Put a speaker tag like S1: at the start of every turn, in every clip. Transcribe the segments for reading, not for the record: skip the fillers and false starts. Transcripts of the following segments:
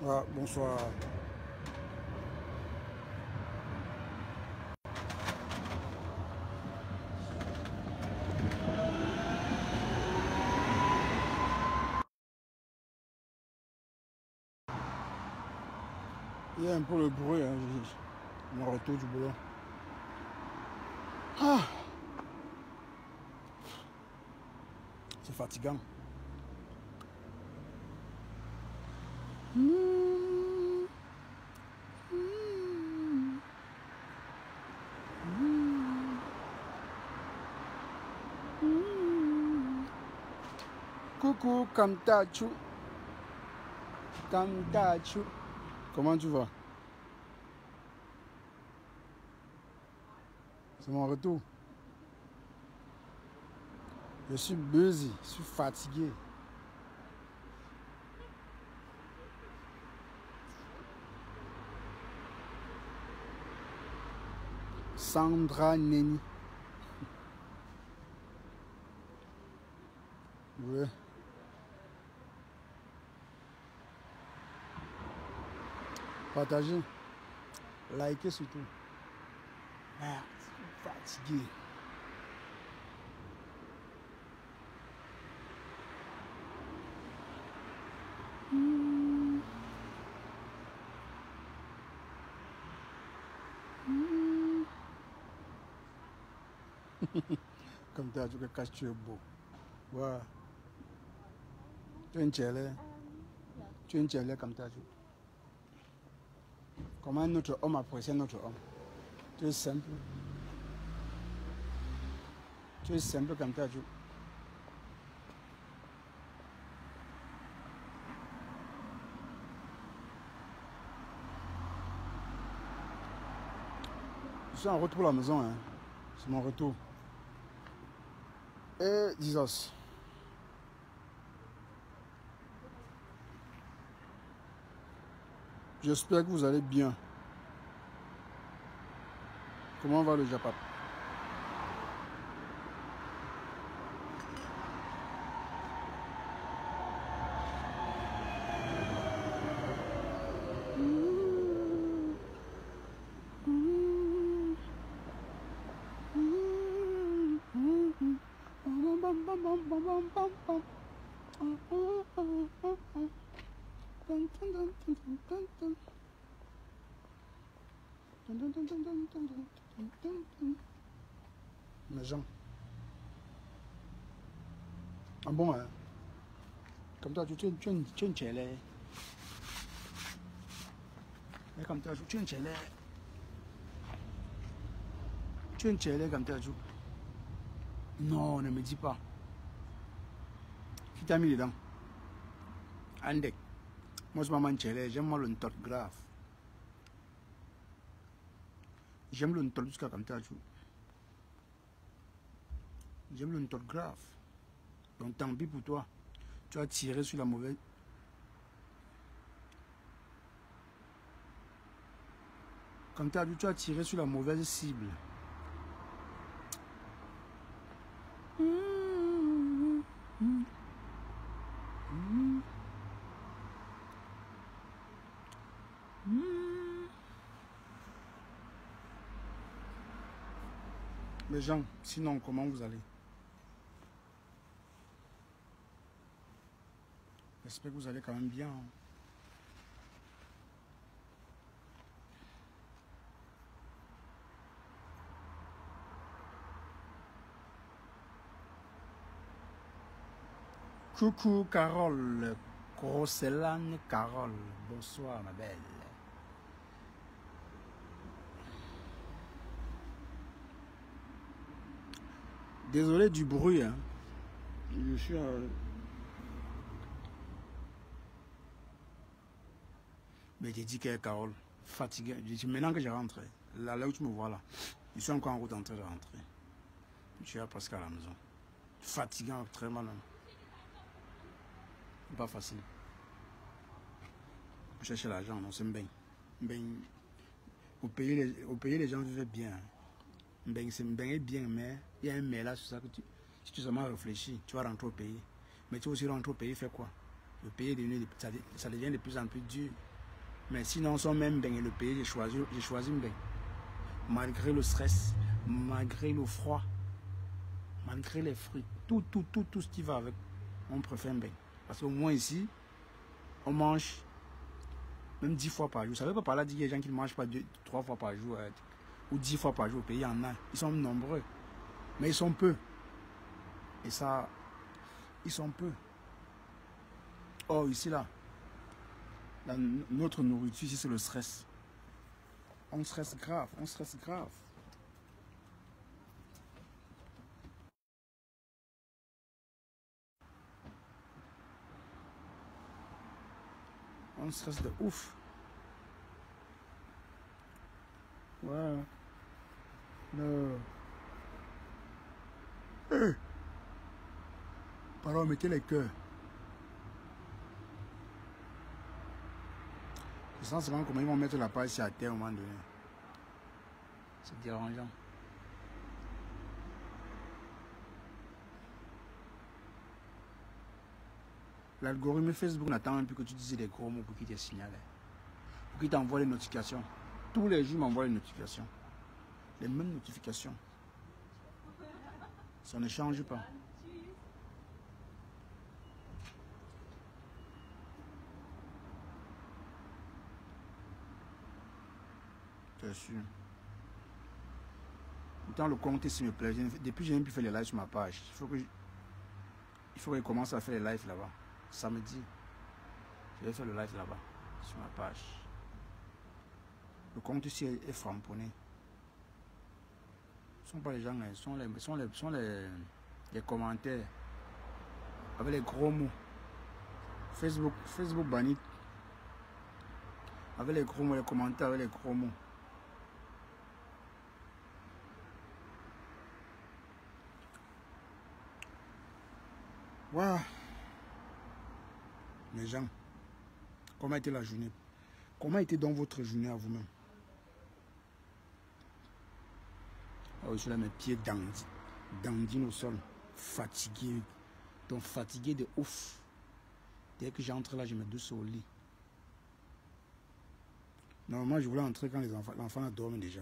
S1: Ah, bonsoir. Il y a un peu le bruit, hein, mon retour du boulot. Ah, c'est fatigant. Coucou, Kamtachu. Kamtachu. Comment tu vas? C'est mon retour. Je suis busy, je suis fatigué. Sandra Neni. Ouais. Partagez. Likez surtout. Ah, je suis fatigué. Comme tu as dit que tu es beau. Ouais. Tu es une tchèle. Tu es une tchèle comme tu as dit. Comment un autre homme apprécie un autre homme? Tu es simple. Tu es simple comme tu as dit. Je suis en retour à la maison. Hein. C'est mon retour. Et Jesus. J'espère que vous allez bien. Comment va le Japap? Mes gens. Ah bon, hein? Comme toi, tu es une tchèle. Mais comme toi, tu es une tchèle. Tu es une tchèle comme toi, tu. Non, ne me dis pas. Qui t'a mis dedans? Andek. Moi, je m'appelle tchèle. J'aime moi le tot grave. J'aime le tot jusqu'à comme toi, tu. J'aime le tot grave. Donc tant pis pour toi. Tu as tiré sur la mauvaise. Comme tu as dit, tu as tiré sur la mauvaise cible. Les gens, sinon comment vous allez? J'espère que vous allez quand même bien. Hein. Coucou Carole, Grosselane Carole, bonsoir ma belle. Désolé du bruit, hein. Je suis Mais j'ai dit que Carole, fatigué. Je dis maintenant que j'ai rentré, là où tu me vois là, je suis encore en route en train de rentrer. Je suis presque à la maison. Fatiguant, très mal. Pas facile. Chercher l'argent, non, c'est bien. Au pays, les gens vivent bien. C'est bien, mais il y a un mais là sur ça que si tu seulement réfléchis, tu vas rentrer au pays. Mais tu vas aussi rentrer au pays, faire quoi? Le pays est devenu, ça devient de plus en plus dur. Mais sinon, son même bain et le pays, j'ai choisi un bain. Malgré le stress, malgré le froid, malgré les fruits, tout ce qui va avec, on préfère un bain. Parce qu'au moins ici, on mange même 10 fois par jour. Ça ne veut pas par là dire qu'il y a des gens qui ne mangent pas 3 fois par jour ou 10 fois par jour. Au pays, il y en a. Ils sont nombreux. Mais ils sont peu. Et ça, ils sont peu. Oh, ici, là, notre nourriture, ici, c'est le stress. On stresse grave, on stresse grave. On stresse de ouf. Ouais. Non. Hey. Pardon, mettez les cœurs. Je sens seulement comment ils vont mettre la paille sur la terre au moment donné. C'est dérangeant. L'algorithme Facebook n'attend même plus que tu dises des gros mots pour qu'il te signale. Pour qu'il t'envoie les notifications. Tous les jours, il m'envoie les notifications. Les mêmes notifications. Ça ne change pas. C'est sûr. Pourtant, le compte ici me plaît. Depuis, j'ai même plus fait les lives sur ma page. Il faut que je commence à faire les lives là-bas. Samedi, je vais faire le live là-bas, sur ma page. Le compte ici est framponné. Ce ne sont pas les gens, ce sont les commentaires avec les gros mots. Facebook banni. Avec les gros mots, les commentaires avec les gros mots. Waouh! Les gens, comment a été la journée? Comment a été donc votre journée à vous-même? Ah oui, je suis là, mes pieds dandinent au sol, fatigué. Donc fatigué de ouf. Dès que j'entre là, je me douce au lit. Normalement, je voulais entrer quand l'enfant dorme déjà.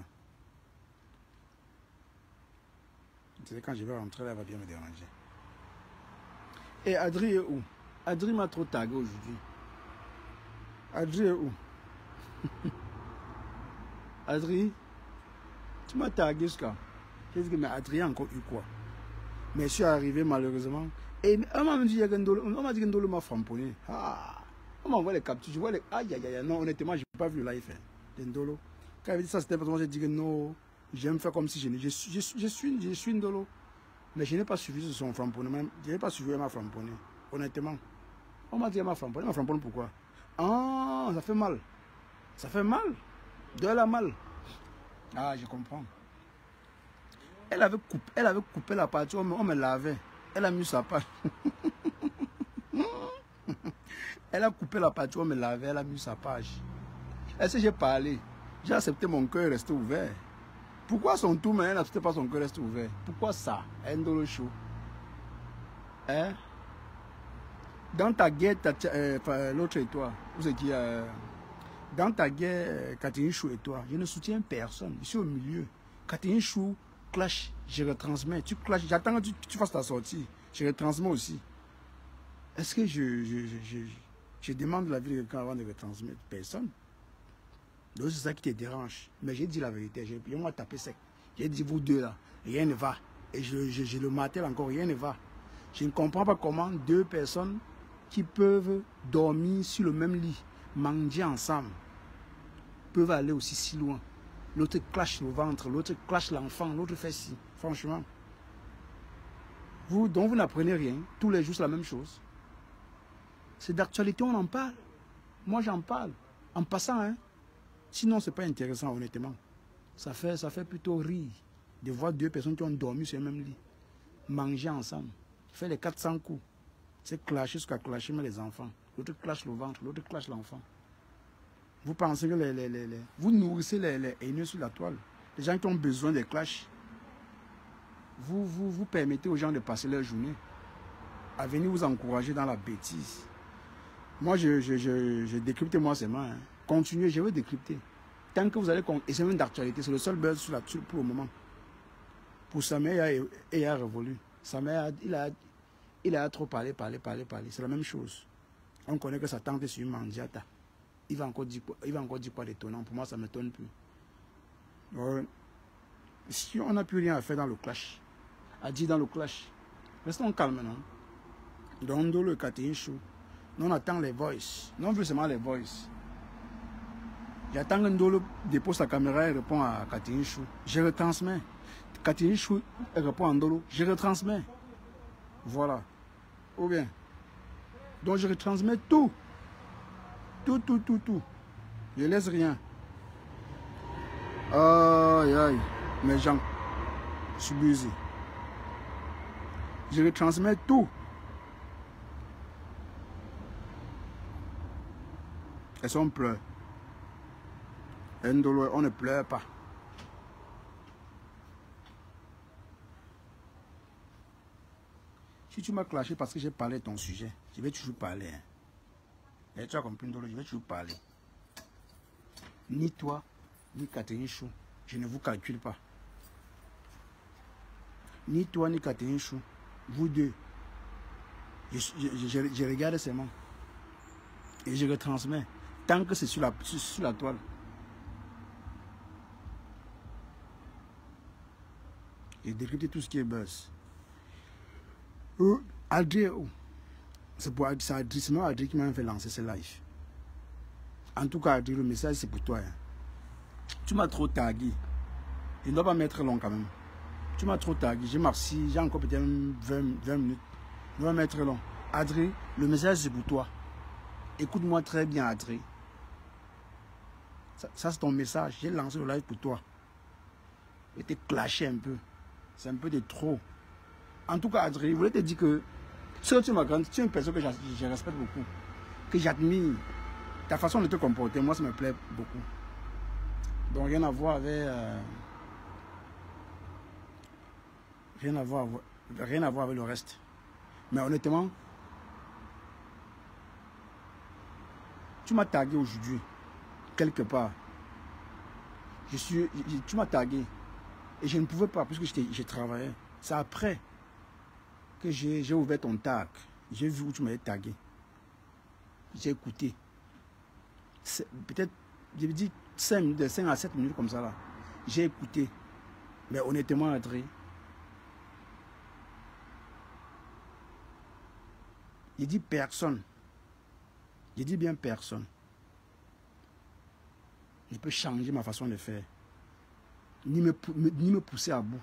S1: C'est quand je vais rentrer là, elle va bien me déranger. Et Adri est où? Adri m'a trop tagué aujourd'hui. Adri est où? Adri, tu m'as tagué jusqu'à. Qu'est-ce que mais Adri a encore eu quoi? Mais je suis arrivé malheureusement. Et on m'a dit que Ndolo m'a framponné. Ah, on m'a envoyé les captures. Je vois les. Aïe aïe aïe. Non, honnêtement, je n'ai pas vu le live de Ndolo. Quand il avait dit ça, c'était parce que j'ai dit que non, j'aime faire comme si je suis Ndolo. Mais je n'ai pas suivi son framponnement. Je n'ai pas suivi ma framponné. Honnêtement. On m'a dit qu'elle m'a framponné. Elle m'a framponné pourquoi? Ah, ça fait mal. Ça fait mal. De elle a mal. Ah, je comprends. Elle avait coupé la partie, on me lavait. Elle a mis sa page. Elle a coupé la partie, on me lavait, elle a mis sa page. Est-ce que j'ai parlé? J'ai accepté, mon cœur resté ouvert. Pourquoi son tour, mais elle n'acceptait pas son cœur resté ouvert? Pourquoi ça? Ndolo Show. Hein? Dans ta guerre, l'autre et toi, vous êtes qui dans ta guerre, Catherine Chou et toi, je ne soutiens personne. Je suis au milieu. Catherine Chou clash, je retransmets. Tu clashes, j'attends que tu fasses ta sortie. Je retransmets aussi. Est-ce que je demande la vie de quelqu'un avant de retransmettre? Personne. Donc c'est ça qui te dérange. Mais j'ai dit la vérité. Ils m'ont tapé sec. J'ai dit vous deux là, rien ne va. Et je le martèle encore, rien ne va. Je ne comprends pas comment deux personnes qui peuvent dormir sur le même lit, manger ensemble, peuvent aller aussi si loin. L'autre clash le ventre, l'autre clash l'enfant, l'autre fait ci. Franchement. Donc vous n'apprenez rien. Tous les jours c'est la même chose. C'est d'actualité, on en parle. Moi j'en parle. En passant, hein. Sinon c'est pas intéressant honnêtement. Ça fait plutôt rire de voir deux personnes qui ont dormi sur le même lit. Manger ensemble. Faire les 400 coups. C'est clasher jusqu'à clasher mais les enfants. L'autre clash le ventre, l'autre clash l'enfant. Vous pensez que vous nourrissez les haineux sur la toile. Les gens qui ont besoin des clashs. Vous permettez aux gens de passer leur journée à venir vous encourager dans la bêtise. Moi, je décrypte moi seulement. Hein. Continuez, je veux décrypter. Tant que vous allez... Et c'est même d'actualité, c'est le seul buzz pour le moment. Pour Sameya et a révolu. Sameya, il a trop parlé. C'est la même chose. On connaît que sa tante est sur Mandiata. Il va encore dire quoi d'étonnant. Pour moi, ça ne m'étonne plus. Si on n'a plus rien à faire dans le clash, à dire dans le clash, restons calmes, non? Donc, le Katinchou, nous on attend les voices. Non plus seulement les voices. J'attends que Ndolo dépose sa caméra et répond à Katinchou. Je retransmets. Katinchou répond à Ndolo. Je retransmets. Voilà. Ou bien. Donc je retransmets tout. Tout. Je laisse rien. Aïe. Mes gens. Je suis busy. Je retransmets tout. Elles sont pleures. Ndolo, on ne pleure pas. Si tu m'as clashé parce que j'ai parlé de ton sujet, je vais toujours parler. Hein. Et tu as compris, Ndolo, je vais toujours parler. Ni toi, ni Catherine Chou, je ne vous calcule pas. Ni toi, ni Catherine Chou, vous deux, je regarde seulement. Et je retransmets. Tant que c'est sur la toile. J'ai décrypté tout ce qui est buzz. Adrien, c'est pour Adrien qui m'a fait lancer ce live. En tout cas, Adrien, le message c'est pour toi. Hein. Tu m'as trop tagué. Je ne dois pas mettre long quand même. Tu m'as trop tagué. J'ai marché, j'ai encore peut-être 20 minutes. Je ne dois pas mettre long. Adrien, le message c'est pour toi. Écoute-moi très bien, Adrien. Ça c'est ton message. J'ai lancé le live pour toi. Je t'ai clashé un peu. C'est un peu de trop. En tout cas, Adrien, je voulais te dire que tu es une personne que je respecte beaucoup, que j'admire. Ta façon de te comporter, moi, ça me plaît beaucoup. Donc, rien à voir avec... rien à voir avec le reste. Mais honnêtement, tu m'as tagué aujourd'hui, quelque part. Tu m'as tagué. Et je ne pouvais pas, parce que j'ai travaillé. C'est après que j'ai ouvert ton tag. J'ai vu où tu m'avais tagué. J'ai écouté. Peut-être, je me dis 5 à 7 minutes comme ça là. J'ai écouté. Mais honnêtement, Adrien, je dis personne. Je dis bien personne. Je peux changer ma façon de faire. Ni me pousser à bout.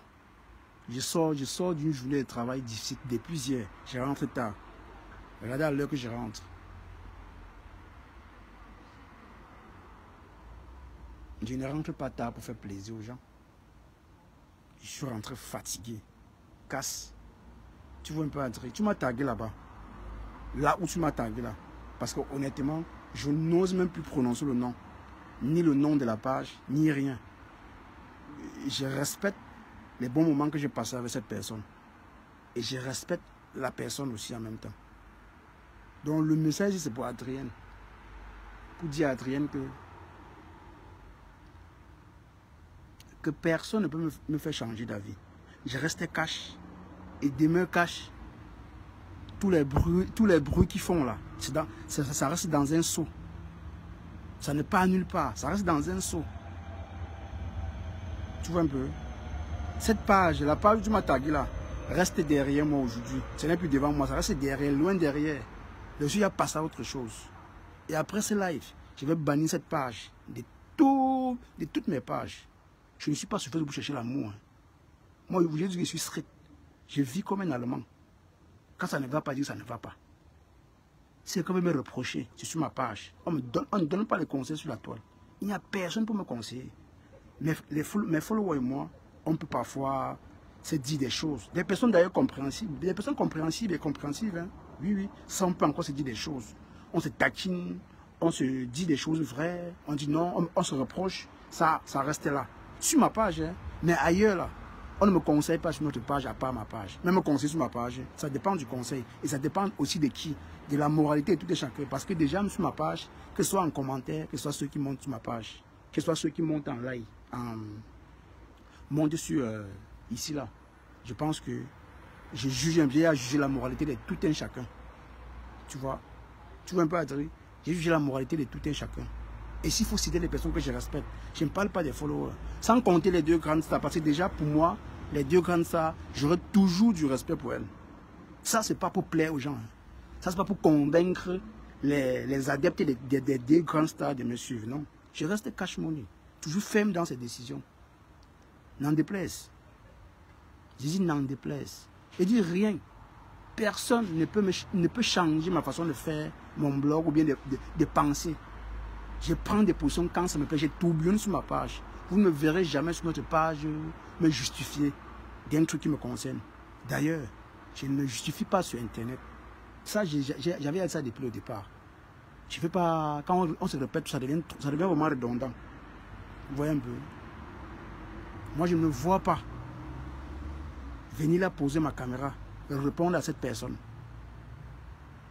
S1: Je sors d'une journée de travail difficile depuis hier. Je rentre tard. Regardez à l'heure que je rentre. Je ne rentre pas tard pour faire plaisir aux gens. Je suis rentré fatigué. Casse. Tu vois un peu, André. Tu m'as tagué là-bas. Là où tu m'as tagué là. Parce que honnêtement, je n'ose même plus prononcer le nom. Ni le nom de la page, ni rien. Je respecte les bons moments que j'ai passés avec cette personne. Et je respecte la personne aussi en même temps. Donc le message c'est pour Adrienne. Pour dire à Adrienne que personne ne peut me faire changer d'avis. Je reste cash. Et demain cash. Tous les bruits qu'ils font là, ça reste dans un seau. Ça n'est pas nulle part. Ça reste dans un seau. Tu vois un peu? Cette page, la page où tu m'as tagué là, reste derrière moi aujourd'hui. Ce n'est plus devant moi, ça reste derrière, loin derrière. Je suis à passer à autre chose. Et après ce live, je vais bannir cette page de toutes mes pages. Je ne suis pas sur Facebook pour chercher l'amour. Hein. Moi, je dis que je suis strict. Je vis comme un Allemand. Quand ça ne va pas, dire ça ne va pas. C'est quand même me reprocher, c'est sur ma page. On ne donne pas les conseils sur la toile. Il n'y a personne pour me conseiller. Mes followers et moi, on peut parfois se dire des choses. Des personnes d'ailleurs compréhensibles. Des personnes compréhensibles et compréhensives. Hein. Oui. Ça, on peut encore se dire des choses. On se taquine, on se dit des choses vraies. On dit non, on se reproche. Ça reste là. Sur ma page. Hein. Mais ailleurs, là, On ne me conseille pas sur notre page à part ma page. Même me conseiller sur ma page, ça dépend du conseil. Et ça dépend aussi de qui, de la moralité de tout et chacun. Parce que déjà, sur ma page, que ce soit en commentaire, que ce soit ceux qui montent sur ma page, que ce soit ceux qui montent en live, montent sur ici, là. Je pense que j'ai à juger la moralité de tout un chacun. Tu vois un peu, Adri? J'ai jugé la moralité de tout un chacun. Et s'il faut citer les personnes que je respecte, je ne parle pas des followers. Sans compter les deux grandes stars. Parce que déjà, pour moi, les deux grandes stars, j'aurai toujours du respect pour elles. Ça, c'est pas pour plaire aux gens. Ça, c'est pas pour convaincre les adeptes des deux grandes stars de me suivre. Non. Je reste cash money. Toujours ferme dans ses décisions. N'en déplaise. Je dis n'en déplaise. Je dis rien. Personne ne peut changer ma façon de faire mon blog ou bien de penser. Je prends des positions quand ça me plaît. J'ai tourbillonné sur ma page. Vous ne me verrez jamais sur notre page me justifier d'un truc qui me concerne. D'ailleurs, je ne me justifie pas sur Internet. Ça, j'avais dit ça depuis le départ. Je ne fais pas... Quand on se répète, ça devient vraiment redondant. Vous voyez un peu. Moi, je ne me vois pas venir là poser ma caméra et répondre à cette personne.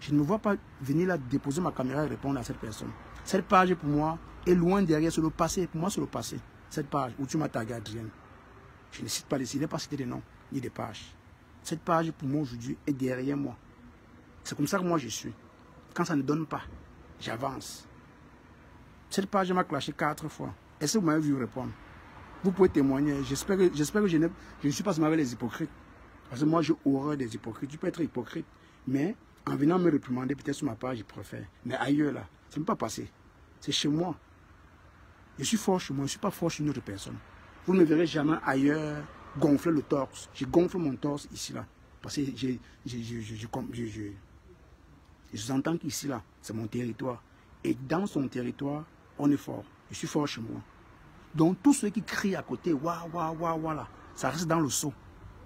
S1: Je ne me vois pas venir là déposer ma caméra et répondre à cette personne. Cette page, pour moi, est loin derrière, sur le passé. Pour moi, c'est le passé. Cette page où tu m'as tagué, Adrien. Je ne cite pas je n'ai pas cité de nom, ni de page. Cette page, pour moi, aujourd'hui, est derrière moi. C'est comme ça que moi, je suis. Quand ça ne donne pas, j'avance. Cette page m'a clashé 4 fois. Est-ce que vous m'avez vu répondre? Vous pouvez témoigner. J'espère que je ne suis pas seulement avec les hypocrites. Parce que moi, j'ai horreur des hypocrites. Tu peux être hypocrite, mais en venant me réprimander, peut-être sur ma page, je préfère. Mais ailleurs, là, ça ne peut pas passer. C'est chez moi. Je suis fort chez moi, je ne suis pas fort chez une autre personne. Vous ne me verrez jamais ailleurs gonfler le torse. Je gonfle mon torse ici, là. Parce que je entends qu'ici, là, c'est mon territoire. Et dans son territoire, on est fort. Je suis fort chez moi. Donc, tous ceux qui crient à côté, waouh, waouh, waouh, waouh, là, ça reste dans le seau.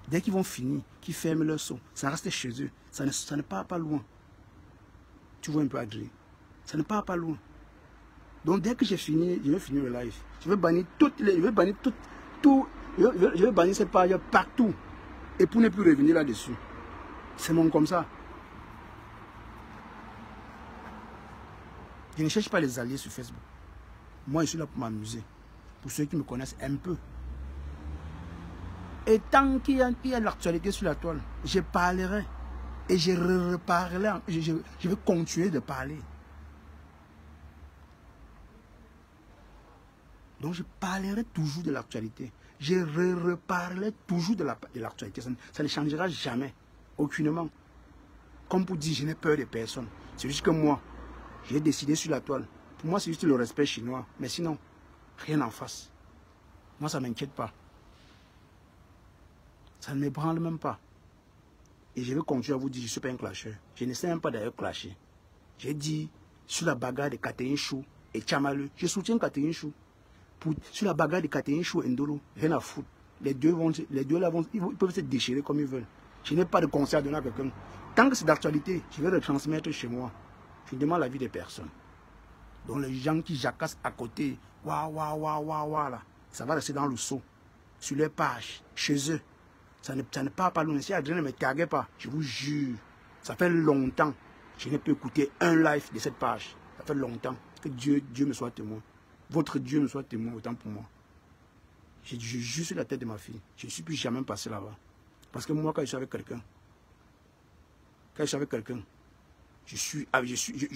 S1: Dès qu'ils vont finir, qu'ils ferment leur seau, ça reste chez eux. Ça ne part pas loin. Tu vois un peu, Adrien? Ça ne part pas loin. Donc, dès que j'ai fini, je vais finir le live. Je vais bannir je vais bannir cette page partout. Et pour ne plus revenir là-dessus. C'est mon comme ça. Je ne cherche pas les alliés sur Facebook. Moi, je suis là pour m'amuser. Pour ceux qui me connaissent un peu. Et tant qu'il y a l'actualité sur la toile, je parlerai. Et je reparlerai. Je vais continuer de parler. Donc je parlerai toujours de l'actualité. Je reparlerai toujours de l'actualité. Ça ne changera jamais. Aucunement. Comme pour dire, je n'ai peur de personne. C'est juste que moi, j'ai décidé sur la toile. Pour moi, c'est juste le respect chinois. Mais sinon, rien en face. Moi, ça ne m'inquiète pas. Ça ne me branle même pas. Et je vais continuer à vous dire, je ne suis pas un clasheur. Je ne sais même pas d'ailleurs clasher. J'ai dit, sur la bagarre de Catherine Chou et Tchamaleu, je soutiens Catherine Chou. Sur la bagarre de Catherine Chou et Ndolo, rien à foutre. Les deux là ils peuvent se déchirer comme ils veulent. Je n'ai pas de conseil à donner à quelqu'un. Tant que c'est d'actualité, je vais le transmettre chez moi. Je demande l'avis des personnes. Donc les gens qui jacassent à côté, waouh, waouh, waouh, waouh, waouh, là, ça va rester dans le seau. Sur leur page, chez eux. Ça ne part pas loin. Si Adrien ne me taguait pas, je vous jure, ça fait longtemps. Je n'ai pas écouté un live de cette page. Ça fait longtemps. Que Dieu me soit témoin. Votre Dieu me soit témoin autant pour moi. Je jure sur la tête de ma fille. Je ne suis plus jamais passé là-bas. Parce que moi, quand je suis avec quelqu'un, je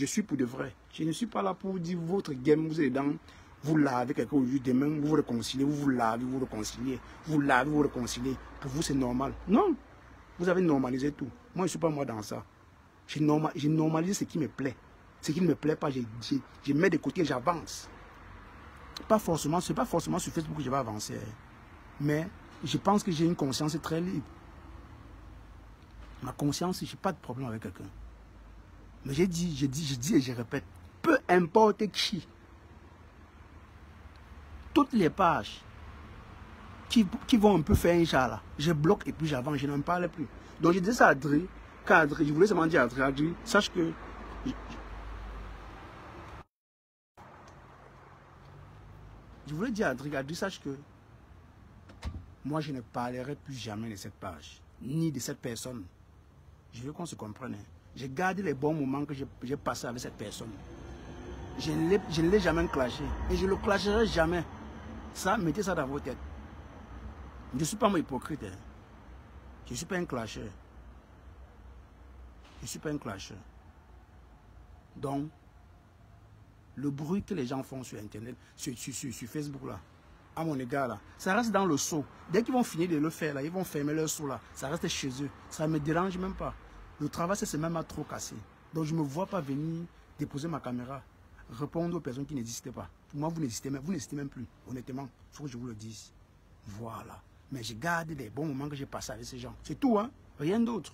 S1: suis pour de vrai. Je ne suis pas là pour dire votre game, vous êtes dedans, vous lavez quelqu'un aujourd'hui, demain, vous vous réconciliez, vous lavez, vous réconciliez, vous lavez, vous réconciliez. Pour vous, c'est normal. Non, vous avez normalisé tout. Moi, je ne suis pas moi dans ça. J'ai normalisé ce qui me plaît. Ce qui ne me plaît pas, je mets de côté, j'avance. Pas forcément, c'est pas forcément sur Facebook que je vais avancer. Mais je pense que j'ai une conscience très libre. Ma conscience, je n'ai pas de problème avec quelqu'un. Mais je dis et je répète, peu importe qui, toutes les pages qui vont un peu faire un chat là, je bloque et puis j'avance, je n'en parle plus. Donc je dis ça à Adri, je voulais seulement dire à Adri, sache que je voulais dire à Adri, sache que moi, je ne parlerai plus jamais de cette page, ni de cette personne. Je veux qu'on se comprenne. Hein. J'ai gardé les bons moments que j'ai passés avec cette personne. Je ne l'ai jamais clashé. Et je ne le clasherai jamais. Ça, mettez ça dans vos têtes. Je ne suis pas moi hypocrite. Hein. Je ne suis pas un clasheur. Je ne suis pas un clasheur. Donc, le bruit que les gens font sur Internet, sur Facebook, là, à mon égard, là, ça reste dans le seau. Dès qu'ils vont finir de le faire, là, ils vont fermer leur seau, là. Ça reste chez eux. Ça ne me dérange même pas. Le travail, c'est même à trop casser. Donc, je ne me vois pas venir déposer ma caméra, répondre aux personnes qui n'existaient pas. Pour moi, vous n'existez même plus. Honnêtement, il faut que je vous le dise. Voilà. Mais je garde les bons moments que j'ai passés avec ces gens. C'est tout, hein. Rien d'autre.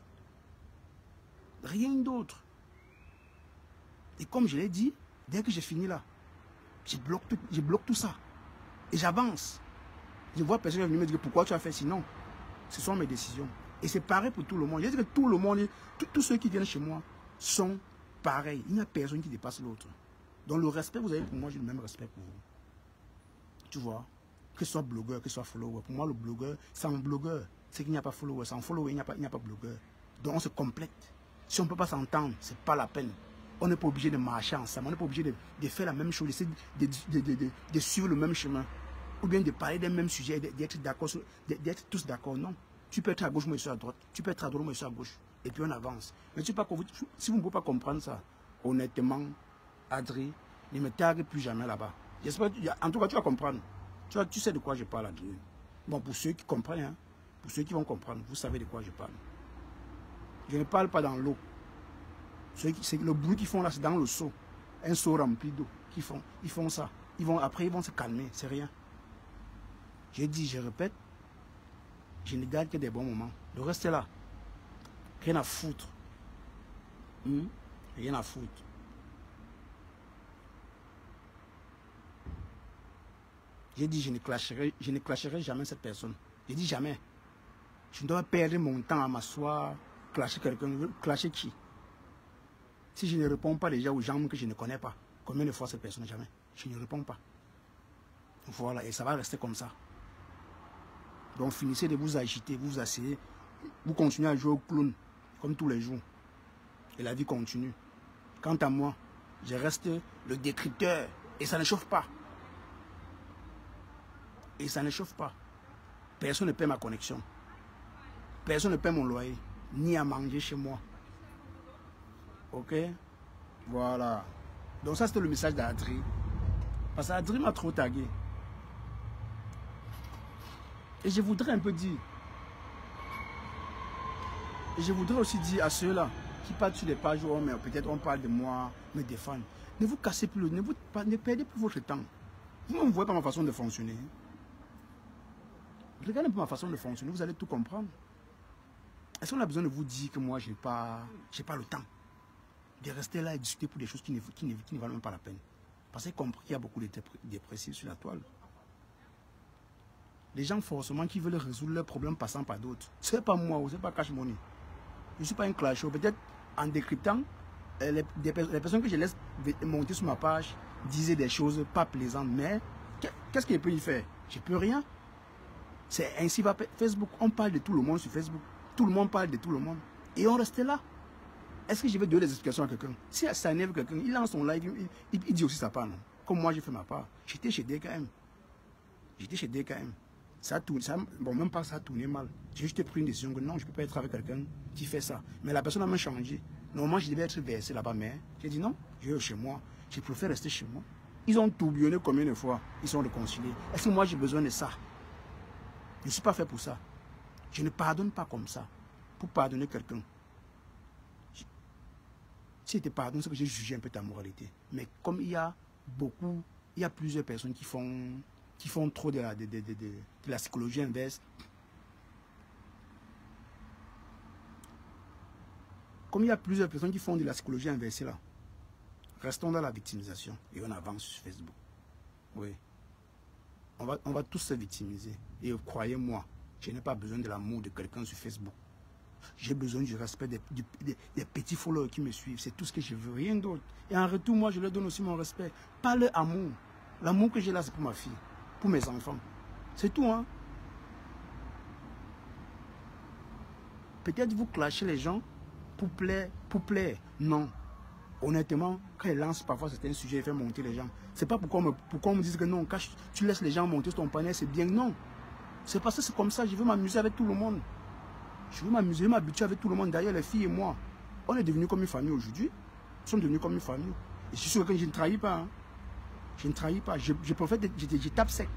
S1: Rien d'autre. Et comme je l'ai dit, dès que j'ai fini là, je bloque tout ça. Et j'avance. Je vois personne venir me dire pourquoi tu as fait sinon. Ce sont mes décisions. Et c'est pareil pour tout le monde. Je dis que tout le monde, tous ceux qui viennent chez moi sont pareils. Il n'y a personne qui dépasse l'autre. Donc le respect, vous avez pour moi, j'ai le même respect pour vous. Tu vois, que ce soit blogueur, que ce soit follower. Pour moi, le blogueur, c'est un blogueur. C'est qu'il n'y a pas follower. Sans follower, il n'y a pas blogueur. Donc on se complète. Si on ne peut pas s'entendre, ce n'est pas la peine. On n'est pas obligé de marcher ensemble. On n'est pas obligé de faire la même chose, de suivre le même chemin. Ou bien de parler d'un même sujet, d'être d'accord, d'être tous d'accord. Non. Tu peux être à gauche, moi je suis à droite. Tu peux être à droite, moi je suis à gauche. Et puis on avance. Mais si vous ne pouvez pas comprendre ça, honnêtement, Adri, ne me targue plus jamais là-bas. J'espère, en tout cas, tu vas comprendre. Tu sais de quoi je parle, Adri. Bon, pour ceux qui comprennent, hein, pour ceux qui vont comprendre, vous savez de quoi je parle. Je ne parle pas dans l'eau. Le bruit qu'ils font là, c'est dans le seau. Un seau rempli d'eau. Ils font ça. Après, ils vont se calmer. C'est rien. J'ai dit, je répète, je ne garde que des bons moments. Le reste est là. Rien à foutre. Rien à foutre. J'ai dit, je ne clasherai jamais cette personne. J'ai dit jamais. Je ne dois pas perdre mon temps à m'asseoir, clasher quelqu'un. Clasher qui? Si je ne réponds pas déjà aux gens que je ne connais pas, combien de fois cette personne? Jamais. Je ne réponds pas. Voilà, et ça va rester comme ça. Donc finissez de vous agiter, vous asseyez, vous continuez à jouer au clown, comme tous les jours. Et la vie continue. Quant à moi, je reste le décrypteur, et ça ne chauffe pas. Et ça ne chauffe pas. Personne ne paie ma connexion. Personne ne paie mon loyer, ni à manger chez moi. Ok? Voilà. Donc ça, c'était le message d'Adri. Parce qu'Adri m'a trop tagué. Et je voudrais un peu dire. Et je voudrais aussi dire à ceux-là qui parlent sur des pages où peut-être on parle de moi, me défendre. Ne vous cassez plus, ne perdez plus votre temps. Vous ne voyez pas ma façon de fonctionner. Regardez un peu ma façon de fonctionner, vous allez tout comprendre. Est-ce qu'on a besoin de vous dire que moi, je n'ai pas le temps de rester là et discuter pour des choses qui ne valent même pas la peine? Parce que j'ai compris qu'il y a beaucoup de dépressifs sur la toile. Les gens forcément qui veulent résoudre leurs problèmes passant par d'autres. Ce n'est pas moi ou ce n'est pas Cash Money. Je ne suis pas un clasheur. Peut-être en décryptant, les personnes que je laisse monter sur ma page disaient des choses pas plaisantes. Mais qu'est-ce que je peux y faire? Je ne peux rien. C'est ainsi va Facebook. On parle de tout le monde sur Facebook. Tout le monde parle de tout le monde. Et on reste là. Est-ce que je vais donner des explications à quelqu'un? Si ça énerve quelqu'un, il lance son live, il dit aussi sa part. Non? Comme moi, j'ai fait ma part. J'étais chez DKM. J'étais chez DKM. Ça tourne, bon, même pas ça a tourné mal. J'ai juste pris une décision que non, je ne peux pas être avec quelqu'un qui fait ça. Mais la personne a même changé. Normalement, je devais être versé là-bas, mais j'ai dit non, je vais chez moi. Je préfère rester chez moi. Ils ont tourbillonné combien de fois? Ils sont réconciliés. Est-ce que moi, j'ai besoin de ça? Je ne suis pas fait pour ça. Je ne pardonne pas comme ça. Pour pardonner quelqu'un. Si je te pardonne, c'est que j'ai jugé un peu ta moralité. Mais comme il y a plusieurs personnes qui font trop de la psychologie inverse. Comme il y a plusieurs personnes qui font de la psychologie inversée là, restons dans la victimisation et on avance sur Facebook. Oui. On va tous se victimiser. Et croyez-moi, je n'ai pas besoin de l'amour de quelqu'un sur Facebook. J'ai besoin du respect des petits followers qui me suivent. C'est tout ce que je veux, rien d'autre. Et en retour, moi, je leur donne aussi mon respect. Pas leur amour. L'amour que j'ai là, c'est pour ma fille, pour mes enfants. C'est tout, hein. Peut-être vous clashez les gens pour plaire, Non. Honnêtement, quand ils lancent parfois certains sujets, ils font monter les gens. C'est pas pourquoi on me dit que non, quand tu laisses les gens monter sur ton panel, c'est bien. Non. C'est parce que c'est comme ça, je veux m'amuser avec tout le monde. Je veux m'amuser, m'habituer avec tout le monde. D'ailleurs, les filles et moi, on est devenus comme une famille aujourd'hui. Nous sommes devenus comme une famille. Et je suis sûr que je ne trahis pas. Hein. Je ne trahis pas. Je préfère, je tape sec.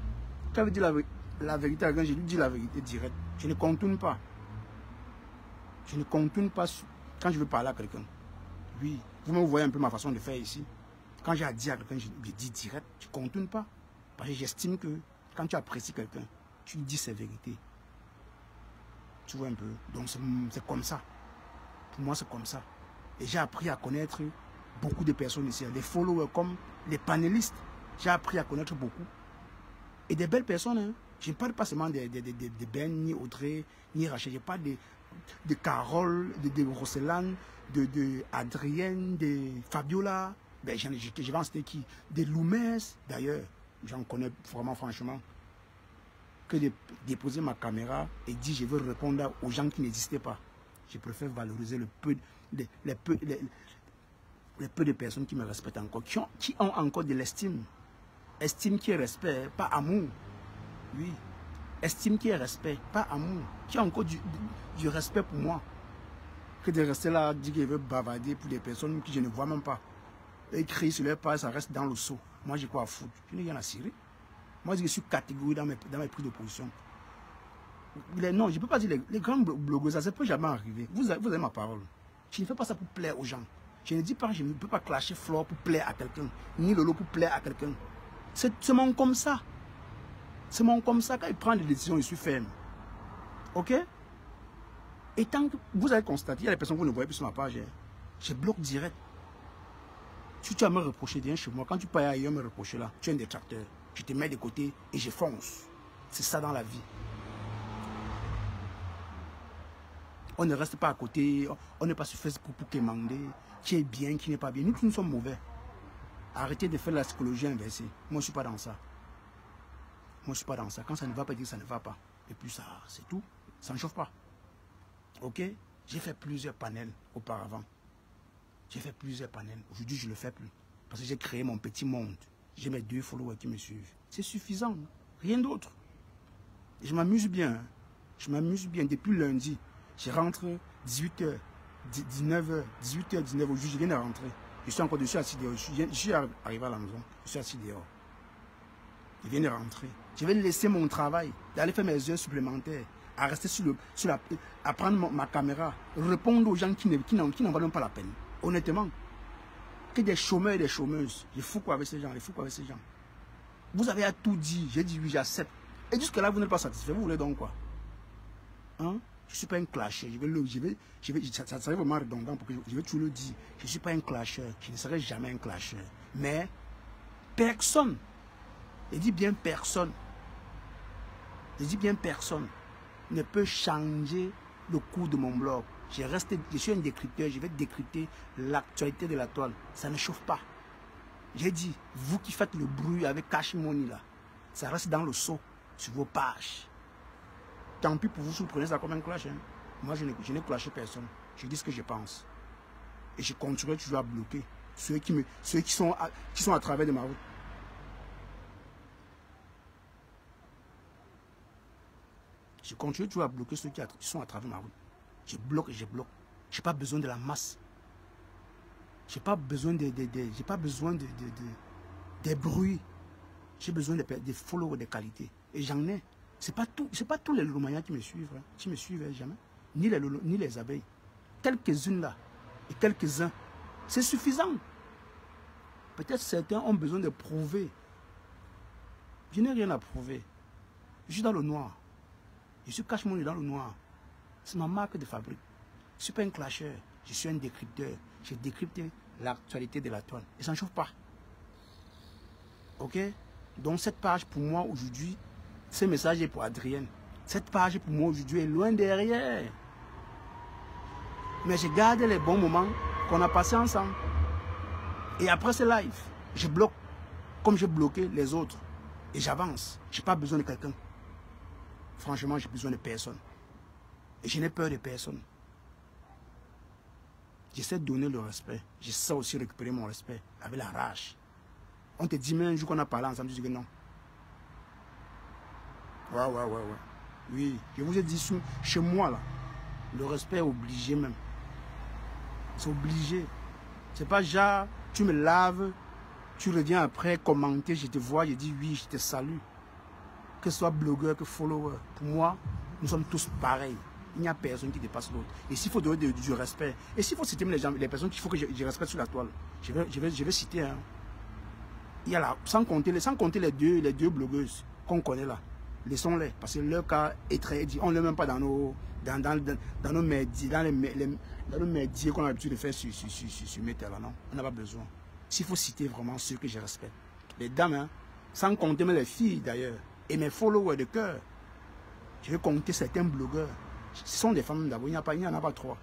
S1: Quand je dis la vérité à quelqu'un, je lui dis la vérité directe. Je ne contourne pas. Je ne contourne pas quand je veux parler à quelqu'un. Oui, vous me voyez un peu ma façon de faire ici. Quand j'ai à dire à quelqu'un, je dis direct. Je ne contourne pas. Parce que j'estime que quand tu apprécies quelqu'un, tu lui dis ses vérités. Tu vois un peu. Donc c'est comme ça. Pour moi, c'est comme ça. Et j'ai appris à connaître beaucoup de personnes ici. Les followers comme les panélistes. J'ai appris à connaître beaucoup. Et des belles personnes. Hein. Je ne parle pas seulement de Ben, ni Audrey, ni Rachel. Je parle de Carole, de Roselane, de Adrienne, de Fabiola. Ben, je vais en citer qui? De Loumès, d'ailleurs. J'en connais vraiment franchement. Que de déposer ma caméra et dire je veux répondre aux gens qui n'existaient pas. Je préfère valoriser les peu de personnes qui me respectent encore, qui ont encore de l'estime. Estime qui est respect, pas amour. Oui. Estime qui est respect, pas amour. Qui a encore du respect pour moi. Que de rester là, dire qu'il veut bavarder pour des personnes que je ne vois même pas. Et crier sur leur page, ça reste dans le seau. Moi, j'ai quoi à foutre? Je n'ai rien à cirer. Moi, je suis catégorique dans mes prises de position. Non, je ne peux pas dire les grands blogueurs, ça ne peut jamais arriver. Vous avez ma parole. Je ne fais pas ça pour plaire aux gens. Je ne dis pas que je ne peux pas clasher Flore pour plaire à quelqu'un, ni Lolo pour plaire à quelqu'un. C'est mon comme ça. C'est mon comme ça. Quand il prend des décisions, je suis ferme. Ok? Et tant que vous avez constaté, il y a des personnes que vous ne voyez plus sur ma page, je bloque direct. Si tu as à me reprocher, viens chez moi. Quand tu peux ailleurs me reprocher là, tu es un détracteur. Je te mets de côté et je fonce. C'est ça dans la vie. On ne reste pas à côté, on n'est pas sur Facebook pour quémander, qui est bien, qui n'est pas bien. Nous, nous sommes mauvais. Arrêtez de faire la psychologie inversée. Moi, je ne suis pas dans ça. Moi, je ne suis pas dans ça. Quand ça ne va pas, dire que ça ne va pas. Et puis ça, c'est tout. Ça ne chauffe pas. Ok? J'ai fait plusieurs panels auparavant. J'ai fait plusieurs panels. Aujourd'hui, je ne le fais plus. Parce que j'ai créé mon petit monde. J'ai mes 2 followers qui me suivent. C'est suffisant. Rien d'autre. Je m'amuse bien. Je m'amuse bien. Depuis lundi, je rentre 18h, 19h, 18h, 19h. Aujourd'hui, je viens de rentrer. Je suis encore dessus assis dehors. Je suis arrivé à la maison. Je suis assis dehors. Je viens de rentrer. Je vais laisser mon travail, d'aller faire mes heures supplémentaires, à rester à prendre ma caméra, répondre aux gens qui n'en valent pas la peine. Honnêtement. Que des chômeurs et des chômeuses. Je fous quoi avec ces gens, je fous quoi avec ces gens. Vous avez à tout dit, j'ai dit oui, j'accepte. Et jusque-là, vous n'êtes pas satisfait, vous voulez donc quoi? Hein? Je ne suis pas un clasher, ça serait vraiment redondant pour que je vais toujours le dire. Je ne suis pas un clasher, je ne serai jamais un clasher. Mais personne, je dis bien personne, ne peut changer le cours de mon blog. Je suis un décrypteur, je vais décrypter l'actualité de la toile. Ça ne chauffe pas. J'ai dit, vous qui faites le bruit avec Cash Money là, ça reste dans le seau, sur vos pages. Tant pis pour vous si vous prenez ça comme un clash. Hein. Moi, je n'ai clashé personne. Je dis ce que je pense. Et je continuerai toujours à bloquer ceux qui sont à travers de ma route. Je continue toujours à bloquer ceux qui sont à travers ma route. Je bloque et je bloque. Je n'ai pas besoin de la masse. Je n'ai pas besoin des bruits. J'ai besoin des followers de qualité. Et j'en ai. Ce n'est pas tous les Lomaniens qui me suivent. Hein, qui me suivent jamais. Ni les abeilles. Quelques-unes là. Et quelques-uns. C'est suffisant. Peut-être certains ont besoin de prouver. Je n'ai rien à prouver. Je suis dans le noir. Je suis Cash Money dans le noir. C'est ma marque de fabrique. Je ne suis pas un clasher. Je suis un décrypteur. Je décrypte l'actualité de la toile. Et ça ne chauffe pas. Ok? Donc cette page pour moi aujourd'hui, ce message est pour Adrienne. Cette page pour moi aujourd'hui est loin derrière. Mais je garde les bons moments qu'on a passés ensemble. Et après ce live, je bloque comme j'ai bloqué les autres. Et j'avance. Je n'ai pas besoin de quelqu'un. Franchement, j'ai besoin de personne. Et je n'ai peur de personne. J'essaie de donner le respect. J'essaie aussi de récupérer mon respect avec la rage. On te dit, mais un jour qu'on a parlé ensemble, tu dis que non. Ouais. Oui, je vous ai dit, chez moi, là, le respect est obligé même. C'est obligé. C'est pas genre, tu me laves, tu reviens après commenter, je te vois, je dis oui, je te salue. Que ce soit blogueur, que follower. Pour moi, nous sommes tous pareils. Il n'y a personne qui dépasse l'autre. Et s'il faut donner du respect, et s'il faut citer les personnes qu'il faut que je respecte sur la toile, je vais citer. Hein. Il y a là, sans compter les deux blogueuses qu'on connaît là. Laissons-les, parce que leur cas est très dit. On ne les met même pas dans nos médias, dans nos médias qu'on a l'habitude de faire sur Meta là, non. On n'a pas besoin. S'il faut citer vraiment ceux que je respecte. Les dames, hein, sans compter même les filles d'ailleurs, et mes followers de cœur. Je vais compter certains blogueurs. Ce sont des femmes d'abord, il n'y en a pas 3.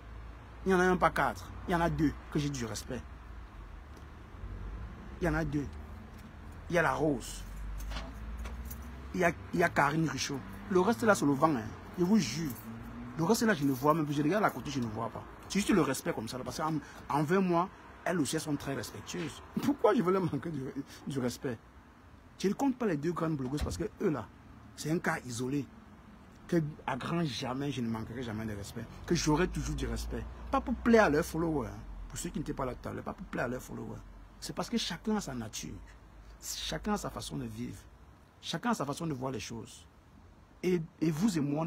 S1: Il n'y en a même pas 4. Il y en a 2 que j'ai du respect. Il y en a 2. Il y a la Rose. Il y a Karine Richaud. Le reste là, c'est le vent. Hein. Je vous jure. Le reste là, je ne vois même plus. Je regarde à côté, je ne vois pas. C'est juste le respect comme ça. Là, parce qu'envers moi, elles aussi, elles sont très respectueuses. Pourquoi je veux leur manquer du respect? Je ne compte pas les 2 grandes blogueuses parce que eux là, c'est un cas isolé. Que à grand jamais, je ne manquerai jamais de respect. Que j'aurai toujours du respect. Pas pour plaire à leurs followers. Hein. Pour ceux qui n'étaient pas là tout à l'heure. Pas pour plaire à leurs followers. C'est parce que chacun a sa nature. Chacun a sa façon de vivre. Chacun a sa façon de voir les choses. Et vous et moi,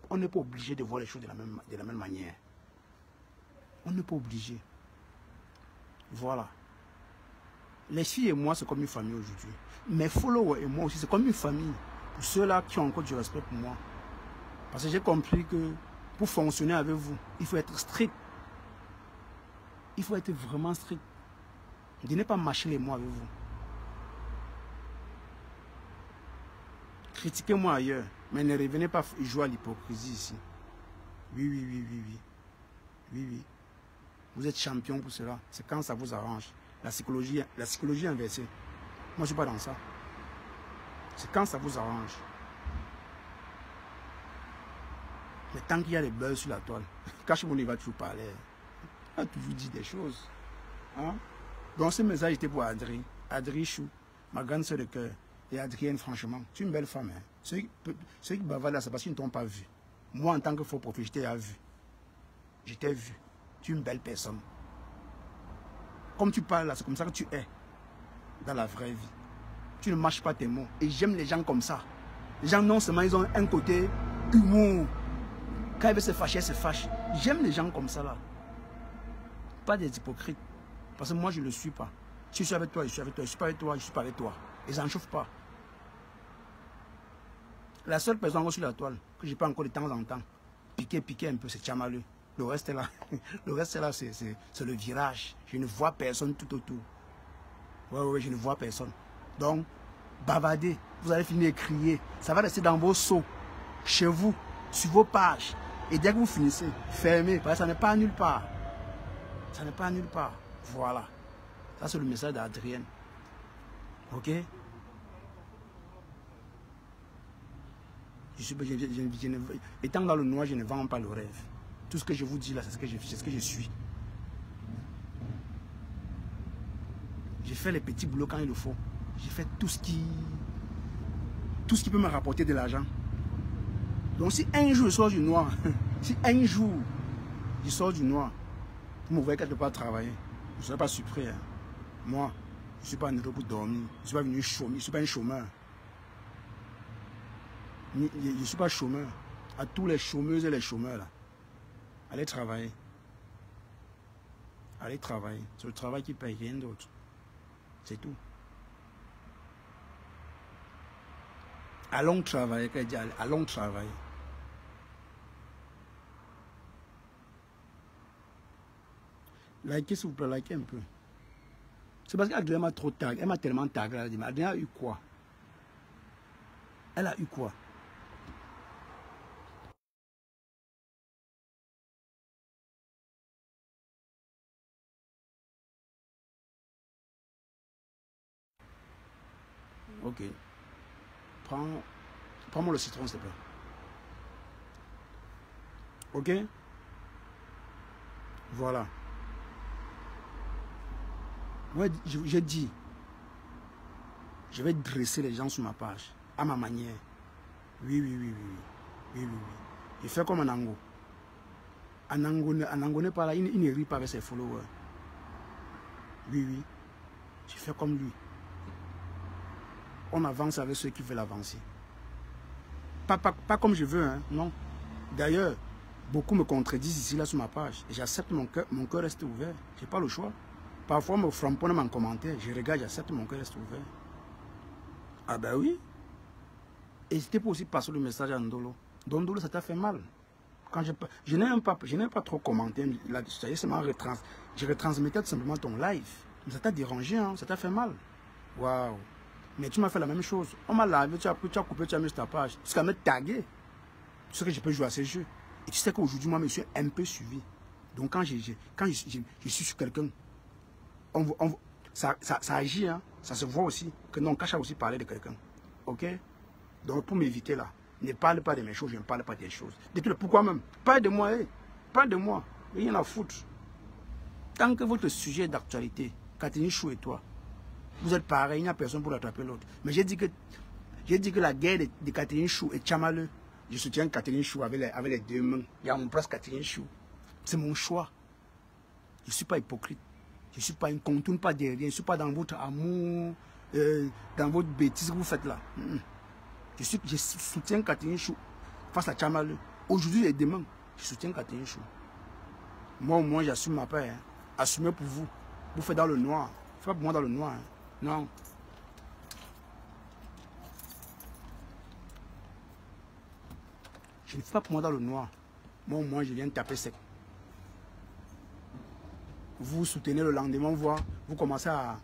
S1: on n'est pas obligé de voir les choses de la même manière. On n'est pas obligé. Voilà. Les filles et moi, c'est comme une famille aujourd'hui. Mes followers et moi aussi, c'est comme une famille. Pour ceux-là qui ont encore du respect pour moi. Parce que j'ai compris que pour fonctionner avec vous, il faut être strict. Il faut être vraiment strict. Ne venez pas mâcher les mots avec vous. Critiquez-moi ailleurs, mais ne revenez pas jouer à l'hypocrisie ici. Oui. Vous êtes champion pour cela. C'est quand ça vous arrange. La psychologie inversée. Moi, je ne suis pas dans ça. C'est quand ça vous arrange. Mais tant qu'il y a des buzz sur la toile, Cash-Money, il va toujours parler. Il va toujours dire des choses. Hein? Donc ce message était pour Adri. Adri Chou, ma grande soeur de cœur. Et Adrienne, franchement, tu es une belle femme. Hein? Ceux qui bavardent là, c'est parce qu'ils ne t'ont pas vu. Moi, en tant que faux prophète, je t'ai vu. Je t'ai vu. Tu es une belle personne. Comme tu parles là, c'est comme ça que tu es. Dans la vraie vie. Tu ne mâches pas tes mots. Et j'aime les gens comme ça. Les gens, non seulement, ils ont un côté humour. Quand ils veulent se fâcher, ils se fâchent. J'aime les gens comme ça là. Pas des hypocrites. Parce que moi, je ne le suis pas. Si je suis avec toi, je suis avec toi. Je ne suis pas avec toi, je ne suis pas avec toi. Et ça n'en chauffe pas. La seule personne sur la toile que je peux encore de temps en temps piquer un peu, c'est Tchamaleu. Le reste là, c'est le virage. Je ne vois personne tout autour. Ouais, je ne vois personne. Donc, bavardez, vous allez finir de crier. Ça va rester dans vos seaux, chez vous, sur vos pages. Et dès que vous finissez, fermez, parce que ça n'est pas nulle part. Ça n'est pas nulle part. Voilà. Ça, c'est le message d'Adrienne. Ok? Étant dans le noir, je ne vends pas le rêve. Tout ce que je vous dis là, c'est ce que je suis. J'ai fait les petits boulots quand il le faut. J'ai fait tout ce qui peut me rapporter de l'argent. Donc si un jour je sors du noir, si un jour je sors du noir, vous me voyez quelque part travailler, je ne serai pas surpris. Hein. Moi, je ne suis pas en Europe pour dormir. Je ne suis pas venu chômer, je ne suis pas un chômeur. Je ne suis pas chômeur. À tous les chômeuses et les chômeurs là, allez travailler. Allez travailler. C'est le travail qui paye, rien d'autre. C'est tout. Allons travailler, allons travailler. Likez s'il vous plaît, likez un peu. C'est parce qu'Adrien m'a trop tagué, elle m'a tellement tagué, elle a dit, mais Adrien a eu quoi? Elle a eu quoi? Ok. Prends-moi le citron, s'il te plaît. Ok? Voilà. Ouais, j'ai dit, je vais dresser les gens sur ma page, à ma manière. Oui, oui, oui, oui, oui, oui, oui, oui. Je fais comme un Ango. Un Ango n'est pas là, il ne rit pas avec ses followers. Oui, oui, je fais comme lui. On avance avec ceux qui veulent avancer. Pas comme je veux, hein, non. D'ailleurs, beaucoup me contredisent ici, là, sur ma page. Et j'accepte, mon cœur reste ouvert. Je n'ai pas le choix. Parfois, on me framponne en commentaire. Je regarde, j'accepte, mon cœur reste ouvert. Ah ben oui. N'hésitez pas aussi passer le message à Ndolo. Ndolo, ça t'a fait mal. Quand je n'ai pas trop commenté. Je retransmettais tout simplement ton live. Mais ça t'a dérangé, hein, ça t'a fait mal. Waouh. Mais tu m'as fait la même chose. On m'a lavé, tu as coupé, tu as mis ta page. Jusqu'à me taguer. Tu sais que je peux jouer à ces jeux. Et tu sais qu'aujourd'hui, moi, je me suis un peu suivi. Donc, quand je suis sur quelqu'un, ça agit, hein, ça se voit aussi. Que non, Kacha a aussi parlé de quelqu'un. Ok? Donc, pour m'éviter là, ne parle pas de mes choses, je ne parle pas des choses. Pourquoi même? Parle de moi, parle de moi. Rien à foutre. Tant que votre sujet est d'actualité, Catherine Chou et toi, vous êtes pareil, il n'y a personne pour attraper l'autre. Mais j'ai dit que la guerre de Catherine Chou et Tchamaleu, je soutiens Catherine Chou avec les deux mains. Il y a mon place Catherine Chou. C'est mon choix. Je ne suis pas hypocrite. Je ne suis pas une contourne, pas derrière. Je ne suis pas dans votre amour, dans votre bêtise que vous faites là. Je soutiens Catherine Chou face à Tchamaleu. Aujourd'hui et demain, je soutiens Catherine Chou. Moi au moins j'assume ma part. Hein. Assumez pour vous. Vous faites dans le noir. Faites pas pour moi dans le noir. Hein. Non. Je ne fais pas pour moi dans le noir. Moi au moins je viens de taper sec. Vous soutenez le lendemain, vous commencez à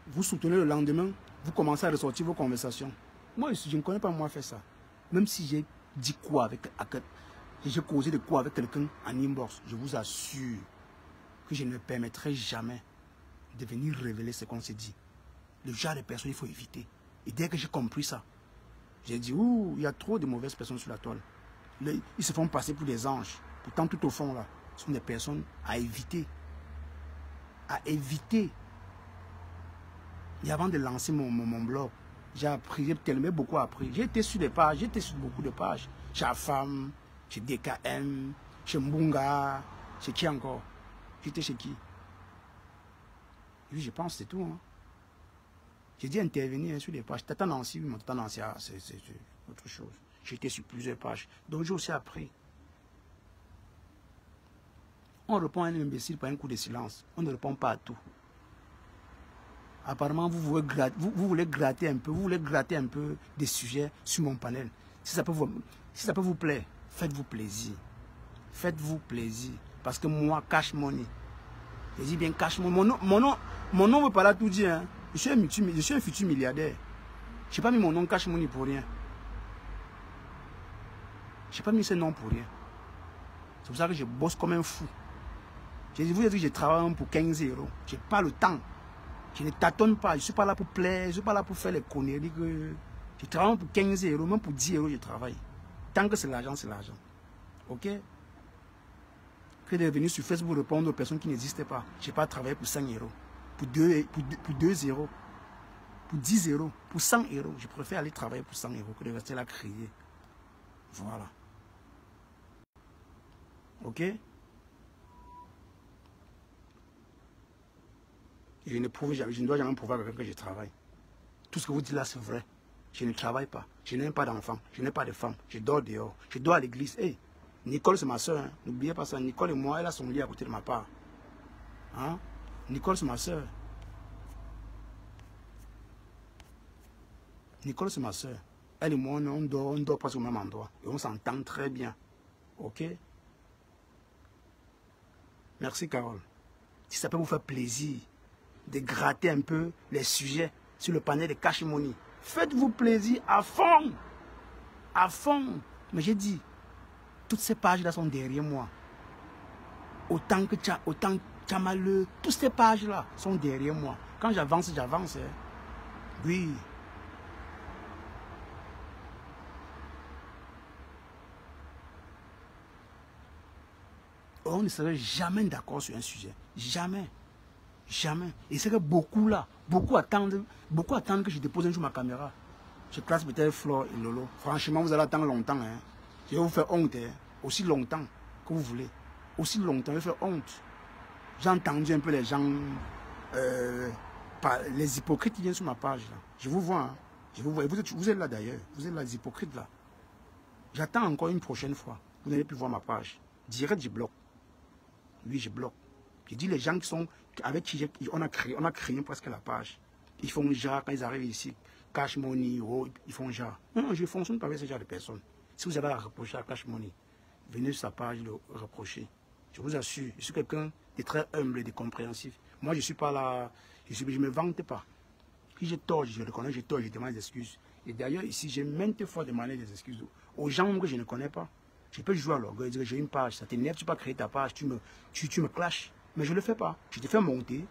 S1: vous soutenez le lendemain, vous commencez à ressortir vos conversations. Moi, je ne connais pas moi faire ça. Même si j'ai dit quoi avec j'ai causé de quoi avec quelqu'un en inbox, je vous assure que je ne permettrai jamais de venir révéler ce qu'on s'est dit. Le genre de personnes, il faut éviter. Et dès que j'ai compris ça, j'ai dit, ouh, il y a trop de mauvaises personnes sur la toile. Ils se font passer pour des anges. Pourtant, tout au fond, là, ce sont des personnes à éviter. À éviter. Et avant de lancer mon blog, j'ai appris, j'ai tellement beaucoup appris. J'ai été sur des pages, j'étais sur beaucoup de pages. Chez AFAM, chez DKM, chez Mbunga, chez qui encore? J'étais chez qui? Oui, je pense que c'est tout. Hein. J'ai dit intervenir sur des pages. Tata Nancy, oui, mon Tata Nancy, c'est autre chose. J'étais sur plusieurs pages. Donc j'ai aussi appris. On répond à un imbécile par un coup de silence. On ne répond pas à tout. Apparemment, vous voulez gratter un peu, vous voulez gratter un peu des sujets sur mon panel. Si ça peut vous plaire, faites-vous plaisir. Faites-vous plaisir. Parce que moi, cash money. Je dis bien cash money. Mon nom ne veut pas là tout dire. Hein. Je suis un futur milliardaire. Je n'ai pas mis mon nom cash money pour rien. Je n'ai pas mis ce nom pour rien. C'est pour ça que je bosse comme un fou. Je vous ai dit que je travaille pour 15 €. Je n'ai pas le temps. Je ne tâtonne pas. Je ne suis pas là pour plaire. Je ne suis pas là pour faire les conneries. Je travaille pour 15 €. Même pour 10 € je travaille. Tant que c'est l'argent, c'est l'argent. Ok? Que de venir sur Facebook répondre aux personnes qui n'existaient pas. Je n'ai pas travaillé pour 5 €. Pour 2 €. Pour 10 €. Pour 100 €. Je préfère aller travailler pour 100 € que de rester là crier. Voilà. Ok? Je ne dois jamais prouver à quelqu'un que je travaille. Tout ce que vous dites là, c'est vrai. Je ne travaille pas. Je n'ai pas d'enfants. Je n'ai pas de femme. Je dors dehors. Je dors à l'église. Hey, Nicole, c'est ma soeur. Hein. N'oubliez pas ça. Nicole et moi, elle a son lit à côté de ma part. Hein? Nicole, c'est ma soeur. Nicole, c'est ma soeur. Elle et moi, on dort presque au même endroit. Et on s'entend très bien. Ok? Merci, Carole. Si ça peut vous faire plaisir de gratter un peu les sujets sur le panel de Cash Money, faites-vous plaisir à fond. À fond. Mais j'ai dit, toutes ces pages-là sont derrière moi. Autant que Tchamaleu, toutes ces pages-là sont derrière moi. Quand j'avance, j'avance. Hein. Oui. on ne serait jamais d'accord sur un sujet. Jamais. Jamais. Et c'est que beaucoup là, beaucoup attendent que je dépose un jour ma caméra. Je classe peut-être Flore et Lolo. Franchement, vous allez attendre longtemps. Hein. Je vais vous faire honte. Hein. Aussi longtemps que vous voulez. Aussi longtemps, je vais faire honte. J'ai entendu un peu les gens, les hypocrites qui viennent sur ma page. Là. Je vous vois. Hein. Je vous vois. Vous êtes là d'ailleurs. Vous êtes là, les hypocrites là. J'attends encore une prochaine fois. Vous n'allez plus voir ma page. Direct, je bloque. Oui, je bloque. Je dis les gens qui sont avec qui on a créé presque la page. Ils font genre, quand ils arrivent ici, Cash Money, oh, ils font genre. Non, je ne fonctionne pas avec ce genre de personnes. Si vous avez à reprocher à Cash Money, venez sur sa page le reprocher. Je vous assure, je suis quelqu'un de très humble et de compréhensif. Moi, je ne suis pas là, je ne me vante pas. Si j'ai tort, je reconnais, j'ai tort, je demande des excuses. Et d'ailleurs, ici, j'ai maintes fois demandé des excuses aux gens que je ne connais pas. Je peux jouer à l'orgueil, dire que j'ai une page, ça t'énerve, tu peux pas créer ta page, tu me clashes. Mais je ne le fais pas. Je te fais monter,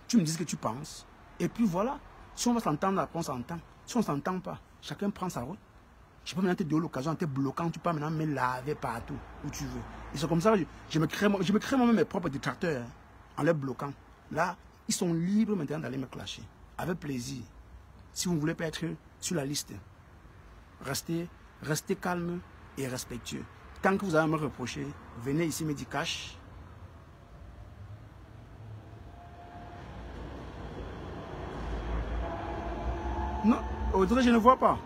S1: tu me dis ce que tu penses. Et puis voilà, si on va s'entendre, on s'entend. Si on ne s'entend pas, chacun prend sa route. Je peux maintenant te donner l'occasion, en te bloquant, tu peux maintenant me laver partout où tu veux. Et c'est comme ça que je me crée moi-même mes propres détracteurs hein, en les bloquant. Là, ils sont libres maintenant d'aller me clasher. Avec plaisir. Si vous ne voulez pas être sur la liste, restez calme et respectueux. Tant que vous allez me reprocher, venez ici me dire cash. Non, Audrey, je ne vois pas.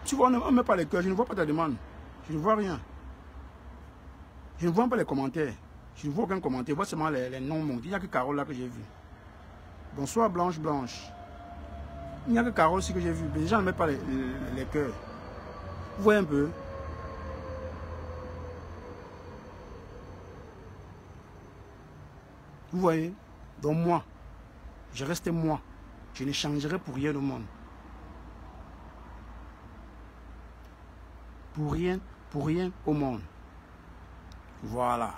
S1: Tu vois, on ne met pas les cœurs, je ne vois pas ta demande. Je ne vois rien. Je ne vois pas les commentaires. Je ne vois aucun commentaire. Je vois seulement les noms montés. Il n'y a que Carole là que j'ai vu. Bonsoir Blanche. Il n'y a que Carole aussi que j'ai vu. Mais les gens ne mettent pas les cœurs. Vous voyez un peu. Vous voyez. Donc moi, je reste moi. Je ne changerai pour rien au monde. Pour rien au monde. Voilà.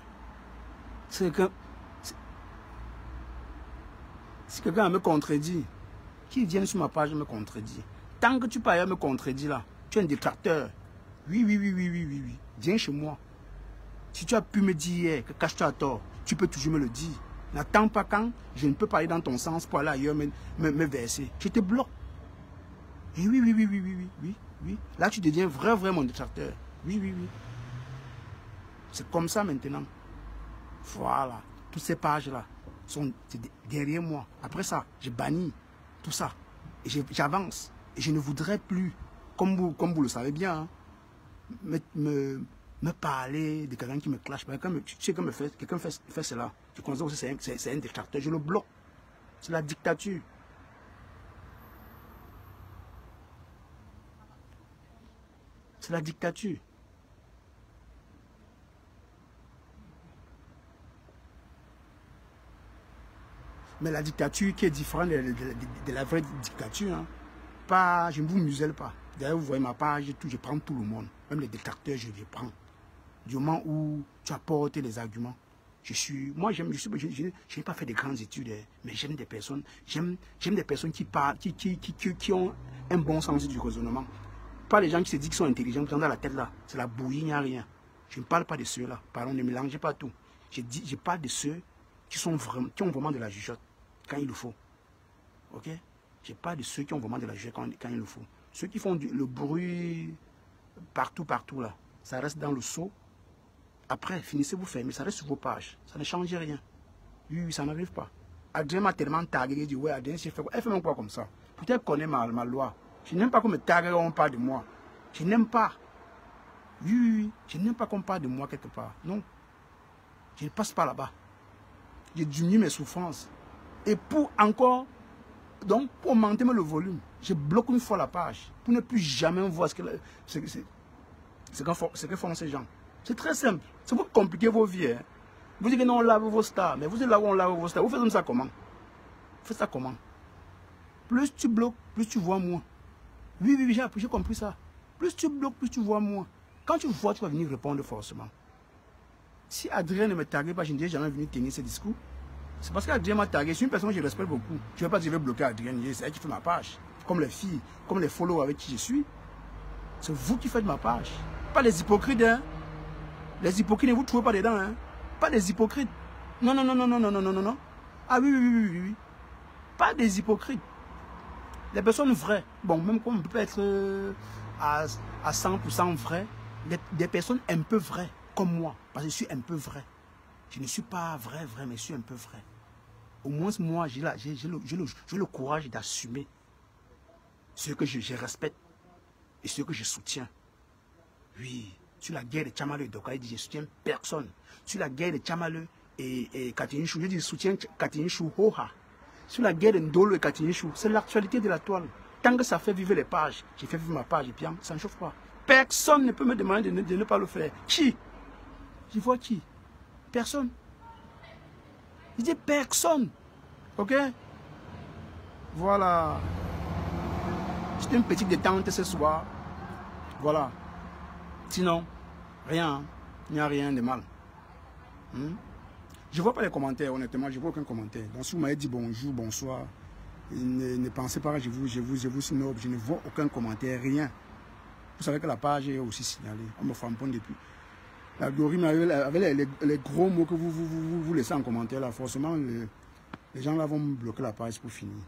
S1: Si quelqu'un me contredit, qu'il vienne sur ma page me contredit. Tant que tu peux aller me contredire là, tu es un détracteur. Oui. Viens chez moi. Si tu as pu me dire que cache-toi à tort, tu peux toujours me le dire. N'attends pas quand je ne peux pas aller dans ton sens pour aller ailleurs me verser. Je te bloque. Et oui. Là, tu deviens vraiment détracteur. Oui. C'est comme ça maintenant. Voilà. Toutes ces pages-là sont derrière moi. Après ça, je bannis tout ça. Et j'avance. Et je ne voudrais plus, comme vous le savez bien, hein, me parler de quelqu'un qui me clash. Tu sais que quelqu'un fait cela. Je considère aussi que c'est un détracteur. Je le bloque. C'est la dictature. C'est la dictature. Mais la dictature qui est différente de la vraie dictature, hein, pas, je ne vous muselle pas. D'ailleurs, vous voyez ma page, je prends tout le monde. Même les détracteurs, je les prends. Du moment où tu apportes les arguments. Moi, je n'ai pas fait de grandes études, mais j'aime des personnes. J'aime des personnes qui parlent, qui ont un bon sens du raisonnement. Pas les gens qui se disent qu'ils sont intelligents, qui sont dans la tête là. C'est la bouillie, il n'y a rien. Je ne parle pas de ceux-là. Pardon, ne mélangez pas tout. Je parle de ceux qui ont vraiment de la jugeote quand il le faut. Ok? Je parle de ceux qui ont vraiment de la jugeote quand il le faut. Ceux qui font le bruit partout là. Ça reste dans le seau. Après, finissez vous fermer, ça reste sur vos pages. Ça ne change rien. Oui, ça n'arrive pas. Adrien m'a tellement tagué, il dit, ouais, Adrien, j'ai fait quoi? Elle fait même quoi comme ça? Peut-être connaît ma loi. Je n'aime pas qu'on me tague et on parle de moi. Je n'aime pas. Oui, je n'aime pas qu'on parle de moi quelque part. Non. Je ne passe pas là-bas. J'ai diminué mes souffrances. Et pour encore, donc pour augmenter le volume, je bloque une fois la page. Pour ne plus jamais voir ce que font ces gens. C'est très simple. C'est pour compliquer vos vies. Hein. Vous dites que non, on lave vos stars. Mais vous êtes là où on lave vos stars. Vous faites ça comment? Vous faites ça comment? Plus tu bloques, plus tu vois moins. Oui, j'ai compris ça. Plus tu bloques, plus tu vois moins. Quand tu vois, tu vas venir répondre forcément. Si Adrien ne me taguait pas, je n'ai jamais venu tenir ce discours. C'est parce qu'Adrien m'a tagué. Je suis une personne que je respecte beaucoup. Je ne vais pas dire que je vais bloquer Adrien. C'est elle qui fait ma page. Comme les filles, comme les followers avec qui je suis. C'est vous qui faites ma page. Pas les hypocrites, hein. Les hypocrites, ne vous trouvez pas dedans, hein? Pas des hypocrites. Non, non, non, non, non, non, non, non, non, non. Ah oui, oui, oui, oui, oui. Pas des hypocrites. Les personnes vraies. Bon, même comme on peut être à 100% vrai, des personnes un peu vraies, comme moi. Parce que je suis un peu vrai. Je ne suis pas vrai, mais je suis un peu vrai. Au moins, moi, j'ai le courage d'assumer ce que je respecte et ce que je soutiens. Oui, sur la guerre de Tchamaleu et Doka, il dit je soutiens personne. Sur la guerre de Tchamaleu et Katinshu, je dis je soutiens Katinshu Hoha. Sur la guerre de Ndolo et Katinshu, c'est l'actualité de la toile. Tant que ça fait vivre les pages, j'ai fait vivre ma page et puis ça ne chauffe pas. Personne ne peut me demander de ne pas le faire. Qui? Je vois qui? Personne. Je dis personne. Ok? Voilà. C'était une petite détente ce soir. Voilà. Sinon, rien. Il n'y a rien de mal. Je ne vois pas les commentaires, honnêtement. Je ne vois aucun commentaire. Donc si vous m'avez dit bonjour, bonsoir, ne pensez pas que je vous snob. Je ne vois aucun commentaire, rien. Vous savez que la page est aussi signalée. On me framponne depuis. L'algorithme avec les gros mots que vous laissez en commentaire, là, forcément, les gens là vont me bloquer la page pour finir.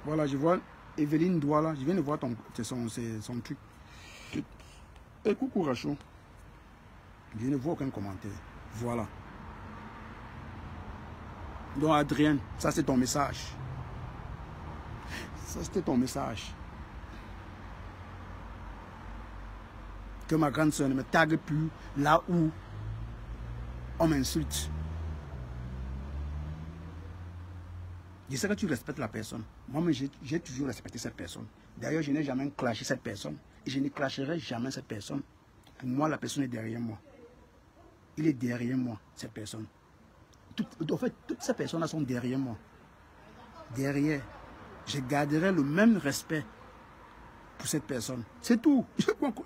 S1: Voilà, je vois Evelyne Douala, je viens de voir son truc. Et coucou Rachou. Je ne vois aucun commentaire. Voilà. Donc Adrien, ça c'est ton message. Ça c'était ton message. Que ma grande soeur ne me tague plus là où on m'insulte. Je sais que tu respectes la personne. Moi, j'ai toujours respecté cette personne. D'ailleurs, je n'ai jamais clashé cette personne. Et je ne clasherai jamais cette personne. Pour moi, la personne est derrière moi. Il est derrière moi, cette personne. En fait, toutes ces personnes-là sont derrière moi. Derrière. Je garderai le même respect pour cette personne. C'est tout.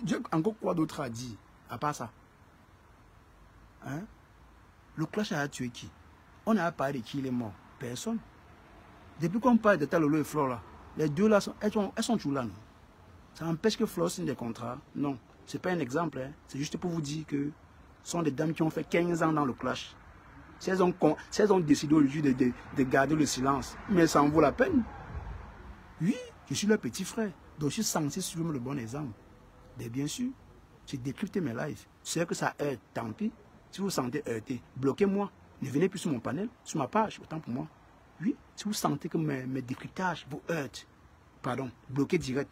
S1: J'ai encore quoi d'autre à dire, à part ça. Hein? Le clash a tué qui? On n'a pas parlé de qui il est mort. Personne. Depuis qu'on parle de Talolo et Flore, là, les deux là, elles sont toujours là. Non? Ça empêche que Flore signe des contrats. Non, ce n'est pas un exemple. Hein. C'est juste pour vous dire que ce sont des dames qui ont fait 15 ans dans le clash. Si elles ont décidé aujourd'hui de garder le silence, mais ça en vaut la peine. Oui, je suis leur petit frère. Donc je suis censé suivre le bon exemple. Mais bien sûr, j'ai décrypté mes lives. C'est que ça heurte, tant pis. Si vous vous sentez heurté, bloquez-moi. Ne venez plus sur mon panel, sur ma page, autant pour moi. Oui, si vous sentez que mes décryptages vous heurtent, pardon, bloquez direct,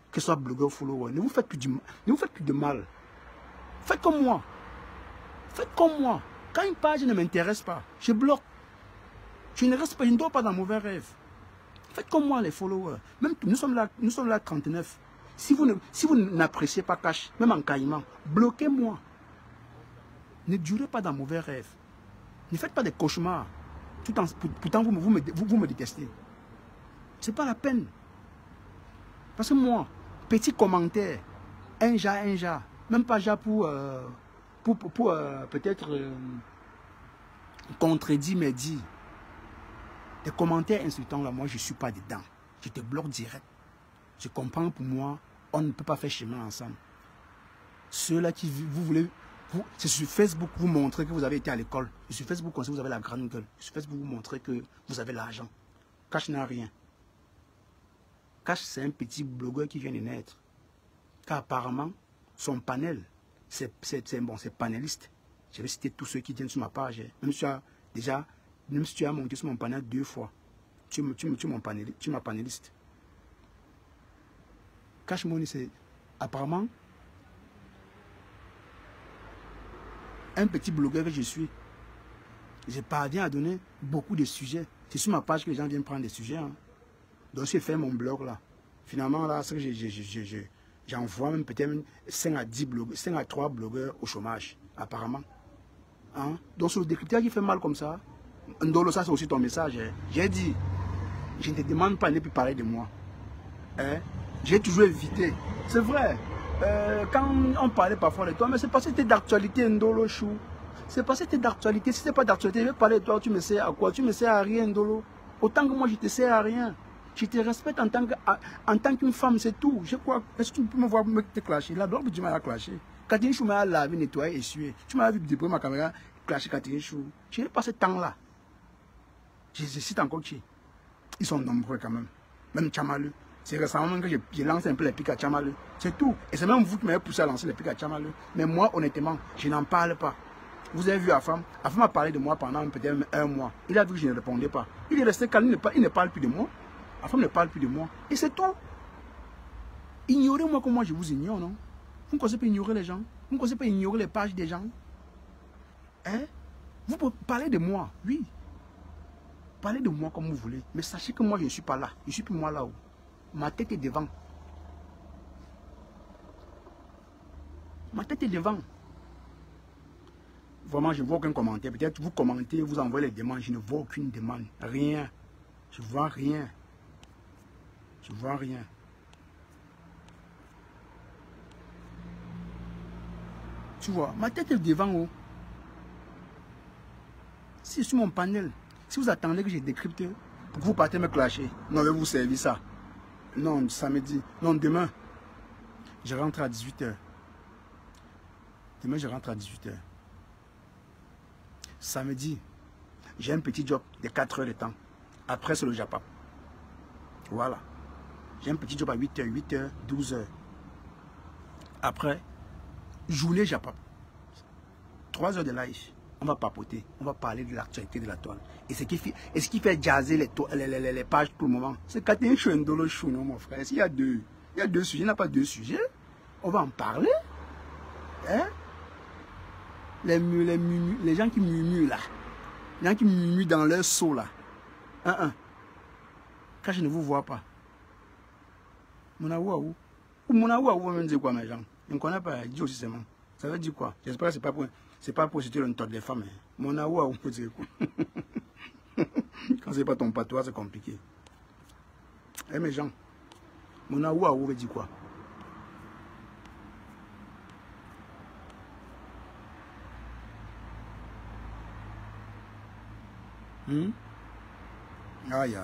S1: que ce soit blogueur ou follower, ne vous faites plus de mal. Faites comme moi. Faites comme moi. Quand une page ne m'intéresse pas, je bloque. Je ne reste pas, je ne dors pas dans mauvais rêve. Faites comme moi les followers. Même nous sommes là 39. Si vous n'appréciez pas Cash, même en caïman, bloquez-moi. Ne durez pas dans mauvais rêve. Ne faites pas des cauchemars. Pourtant, vous me détestez. Ce n'est pas la peine. Parce que moi, petit commentaire, un jas, même pas jas pour peut-être contredire mes dits. Des commentaires insultants, là, moi, je ne suis pas dedans. Je te bloque direct. Je comprends pour moi, on ne peut pas faire chemin ensemble. Ceux-là qui vous voulez... C'est sur Facebook vous montrer que vous avez été à l'école. Sur Facebook, comme ça, vous avez la grande gueule. Sur Facebook, vous montrer que vous avez l'argent. Cash n'a rien. Cash, c'est un petit blogueur qui vient de naître. Car apparemment, son panel, c'est panéliste. Je vais citer tous ceux qui viennent sur ma page. Même si tu as monté sur mon panel 2 fois, tu m'as panéliste. Cash Money, c'est apparemment un petit blogueur que je suis. Je parviens à donner beaucoup de sujets. C'est sur ma page que les gens viennent prendre des sujets. Hein. Donc j'ai fait mon blog là. Finalement là, j'envoie même peut-être 5 à 3 blogueurs au chômage, apparemment. Hein? Donc sur le décryptage qui fait mal comme ça, Ndolo, ça c'est aussi ton message. Hein. J'ai dit, je ne te demande pas de ne plus parler de moi. Hein? J'ai toujours évité. C'est vrai. Quand on parlait parfois de toi, mais c'est parce que c'était d'actualité, Ndolo Chou. C'est parce que c'était d'actualité. Si ce n'est pas d'actualité, je vais parler de toi, tu me sers à quoi? Tu me sers à rien, Ndolo. Autant que moi, je te sers à rien. Je te respecte en tant qu'une femme, c'est tout. Je crois, est-ce que tu peux me voir me te clasher? La drogue, tu m'as clashé. Catherine Chou m'a lavé, nettoyé, essuyé. Tu m'as vu débrouiller ma caméra, clasher Catherine Chou. Je n'ai pas ce temps-là. Je cite encore qui. Ils sont nombreux quand même. Même Tchamalu. C'est récemment que j'ai lancé un peu les pics à Tchamalu. C'est tout. Et c'est même vous qui m'avez poussé à lancer les pics à Tchamalu. Mais moi, honnêtement, je n'en parle pas. Vous avez vu Afam? Afam a parlé de moi pendant peut-être un mois. Il a vu que je ne répondais pas. Il est resté calme, il ne parle plus de moi. Afam ne parle plus de moi. Et c'est tout. Ignorez-moi comme moi je vous ignore, non? Vous ne connaissez pas ignorer les gens. Vous ne connaissez pas ignorer les pages des gens. Hein? Vous pouvez parler de moi, oui. Parlez de moi comme vous voulez. Mais sachez que moi, je ne suis pas là. Je ne suis plus moi là-haut. Ma tête est devant. Ma tête est devant. Vraiment, je ne vois aucun commentaire. Peut-être vous commentez, vous envoyez les demandes. Je ne vois aucune demande. Rien. Je ne vois rien. Je ne vois rien. Tu vois, ma tête est devant. Oh. Si sur mon panel, si vous attendez que je décrypte, pour que vous partez me clasher, non, je vais vous servir ça. Non, samedi. Non, demain, je rentre à 18h. Demain, je rentre à 18h. Samedi, j'ai un petit job de 4 heures de temps. Après, c'est le Japon. Voilà. J'ai un petit job à 8h, 8h, 12h. Après, journée Japon. 3 heures de live. On va papoter. On va parler de l'actualité de la toile. Et ce qui fait jazzer les pages pour le moment, c'est Catherine Chouendolo Chou, non, mon frère. S'il y a deux sujets, il n'y a pas deux sujets. On va en parler. Hein? Les gens qui murmurent là. Les gens qui murmurent dans leur seau là. Quand je ne vous vois pas. Mon aouaou. Ou mon aouaou va me dire quoi, mes gens? Je ne connais pas. Dis aussi seulement. Ça veut dire quoi? J'espère que ce n'est pas pour citer le top des femmes. Hein. Mon aouaou peut dire quoi? Quand ce n'est pas ton patois, c'est compliqué. Eh mes gens, mon aouaou veut dire quoi? Aïe.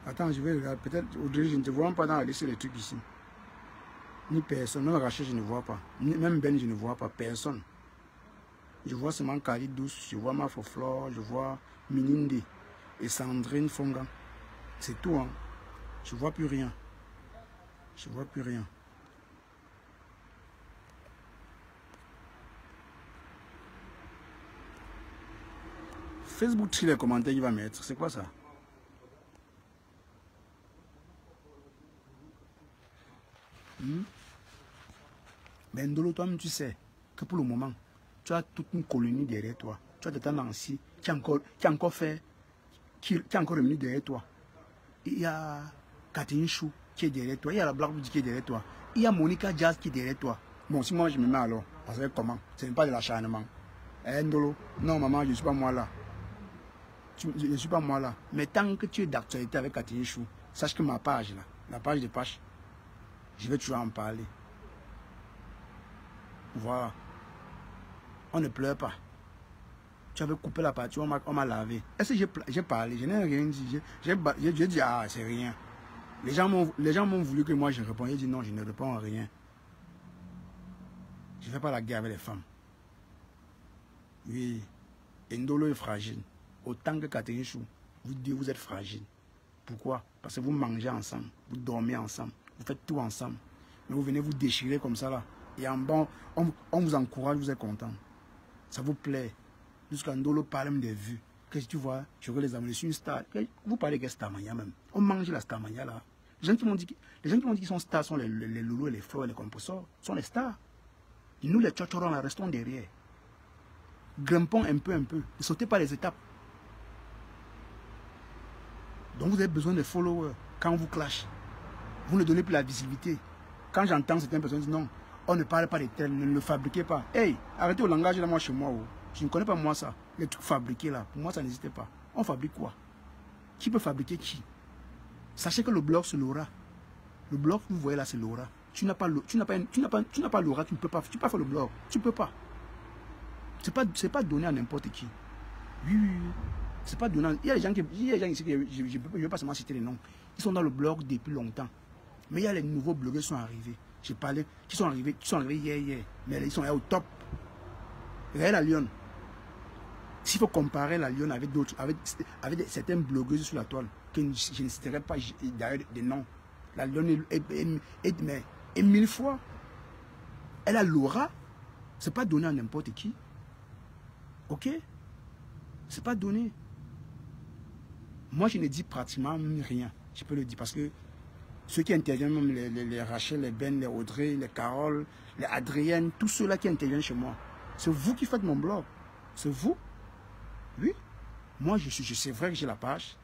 S1: Attends, je vais regarder. Peut-être, Audrey, je ne te vois pas dans la liste des trucs ici. Ni personne. Même Rachel, je ne vois pas. Même Ben, je ne vois pas. Personne. Je vois seulement Kali Douce, je vois Mafoflore, je vois Mininde et Sandrine Fonga. C'est tout, hein. Je vois plus rien. Je vois plus rien. Facebook, si les commentaires qu'il va mettre, c'est quoi ça? Ben Ndolo, toi-même, tu sais que pour le moment, tu as toute une colonie derrière toi. Tu as des tendances qui a encore revenu derrière toi. Il y a Catherine Chou qui est derrière toi. Il y a la Black Beauty qui est derrière toi. Il y a Monica Jazz qui est derrière toi. Bon, si moi je me mets alors, parce que comment? Ce n'est pas de l'acharnement. Ndolo, non maman, je ne suis pas moi là. Je ne suis pas moi là. Mais tant que tu es d'actualité avec Catherine Chou, sache que ma page là, la page de Pache, je vais toujours en parler. Voilà. On ne pleure pas. Tu avais coupé la partie, on m'a lavé. Est-ce que j'ai parlé? Je n'ai rien dit. J'ai dit, ah, c'est rien. Les gens m'ont voulu que moi je réponde. J'ai dit non, je ne réponds à rien. Je ne fais pas la guerre avec les femmes. Oui. Ndolo est fragile. Autant que Catherine Chou, vous deux, vous êtes fragile. Pourquoi? Parce que vous mangez ensemble, vous dormez ensemble, vous faites tout ensemble. Mais vous venez vous déchirer comme ça là. Et en bon, on vous encourage, vous êtes content. Ça vous plaît. Jusqu'à Ndolo parle même des vues. Qu'est-ce que tu vois? Je veux les amener sur une star. Vous parlez de Starmania même. On mange la Starmania là. Les gens qui m'ont dit qu'ils sont stars sont les loulous et les fleurs et les composants. Sont les stars. Et nous les tchotchorons là, restons derrière. Grimpons un peu. Ne sautez pas les étapes. Donc vous avez besoin de followers. Quand on vous clash, vous ne donnez plus la visibilité. Quand j'entends certaines personnes dire non, on ne parle pas de tel, ne le fabriquez pas. Hey, arrêtez le langage là, moi chez moi. Oh. Je ne connais pas moi ça. Les trucs fabriqués là, pour moi ça n'existe pas. On fabrique quoi? Qui peut fabriquer qui? Sachez que le blog c'est l'aura. Le blog, vous voyez là, c'est l'aura. Tu n'as pas l'aura, tu ne peux pas faire le blog. Tu ne peux pas. C'est pas donné à n'importe qui. Oui. C'est pas donnant. Il y a des gens, ici, je ne vais pas seulement citer les noms. Ils sont dans le blog depuis longtemps. Mais il y a les nouveaux blogueurs qui sont arrivés. J'ai parlé, qui sont arrivés hier. Mais ils sont là au top. Regardez la Lyon. S'il faut comparer la Lyon avec d'autres, avec certaines blogueuses sur la toile, que je ne citerai pas d'ailleurs des noms. La Lyon est 1000 fois. Elle a l'aura. Ce n'est pas donné à n'importe qui. Ok? Ce n'est pas donné. Moi, je ne dis pratiquement rien. Je peux le dire parce que ceux qui interviennent, même les Rachel, les Ben, les Audrey, les Carole, les Adrienne, tous ceux-là qui interviennent chez moi, c'est vous qui faites mon blog. C'est vous. Oui. Moi, c'est vrai que j'ai la page.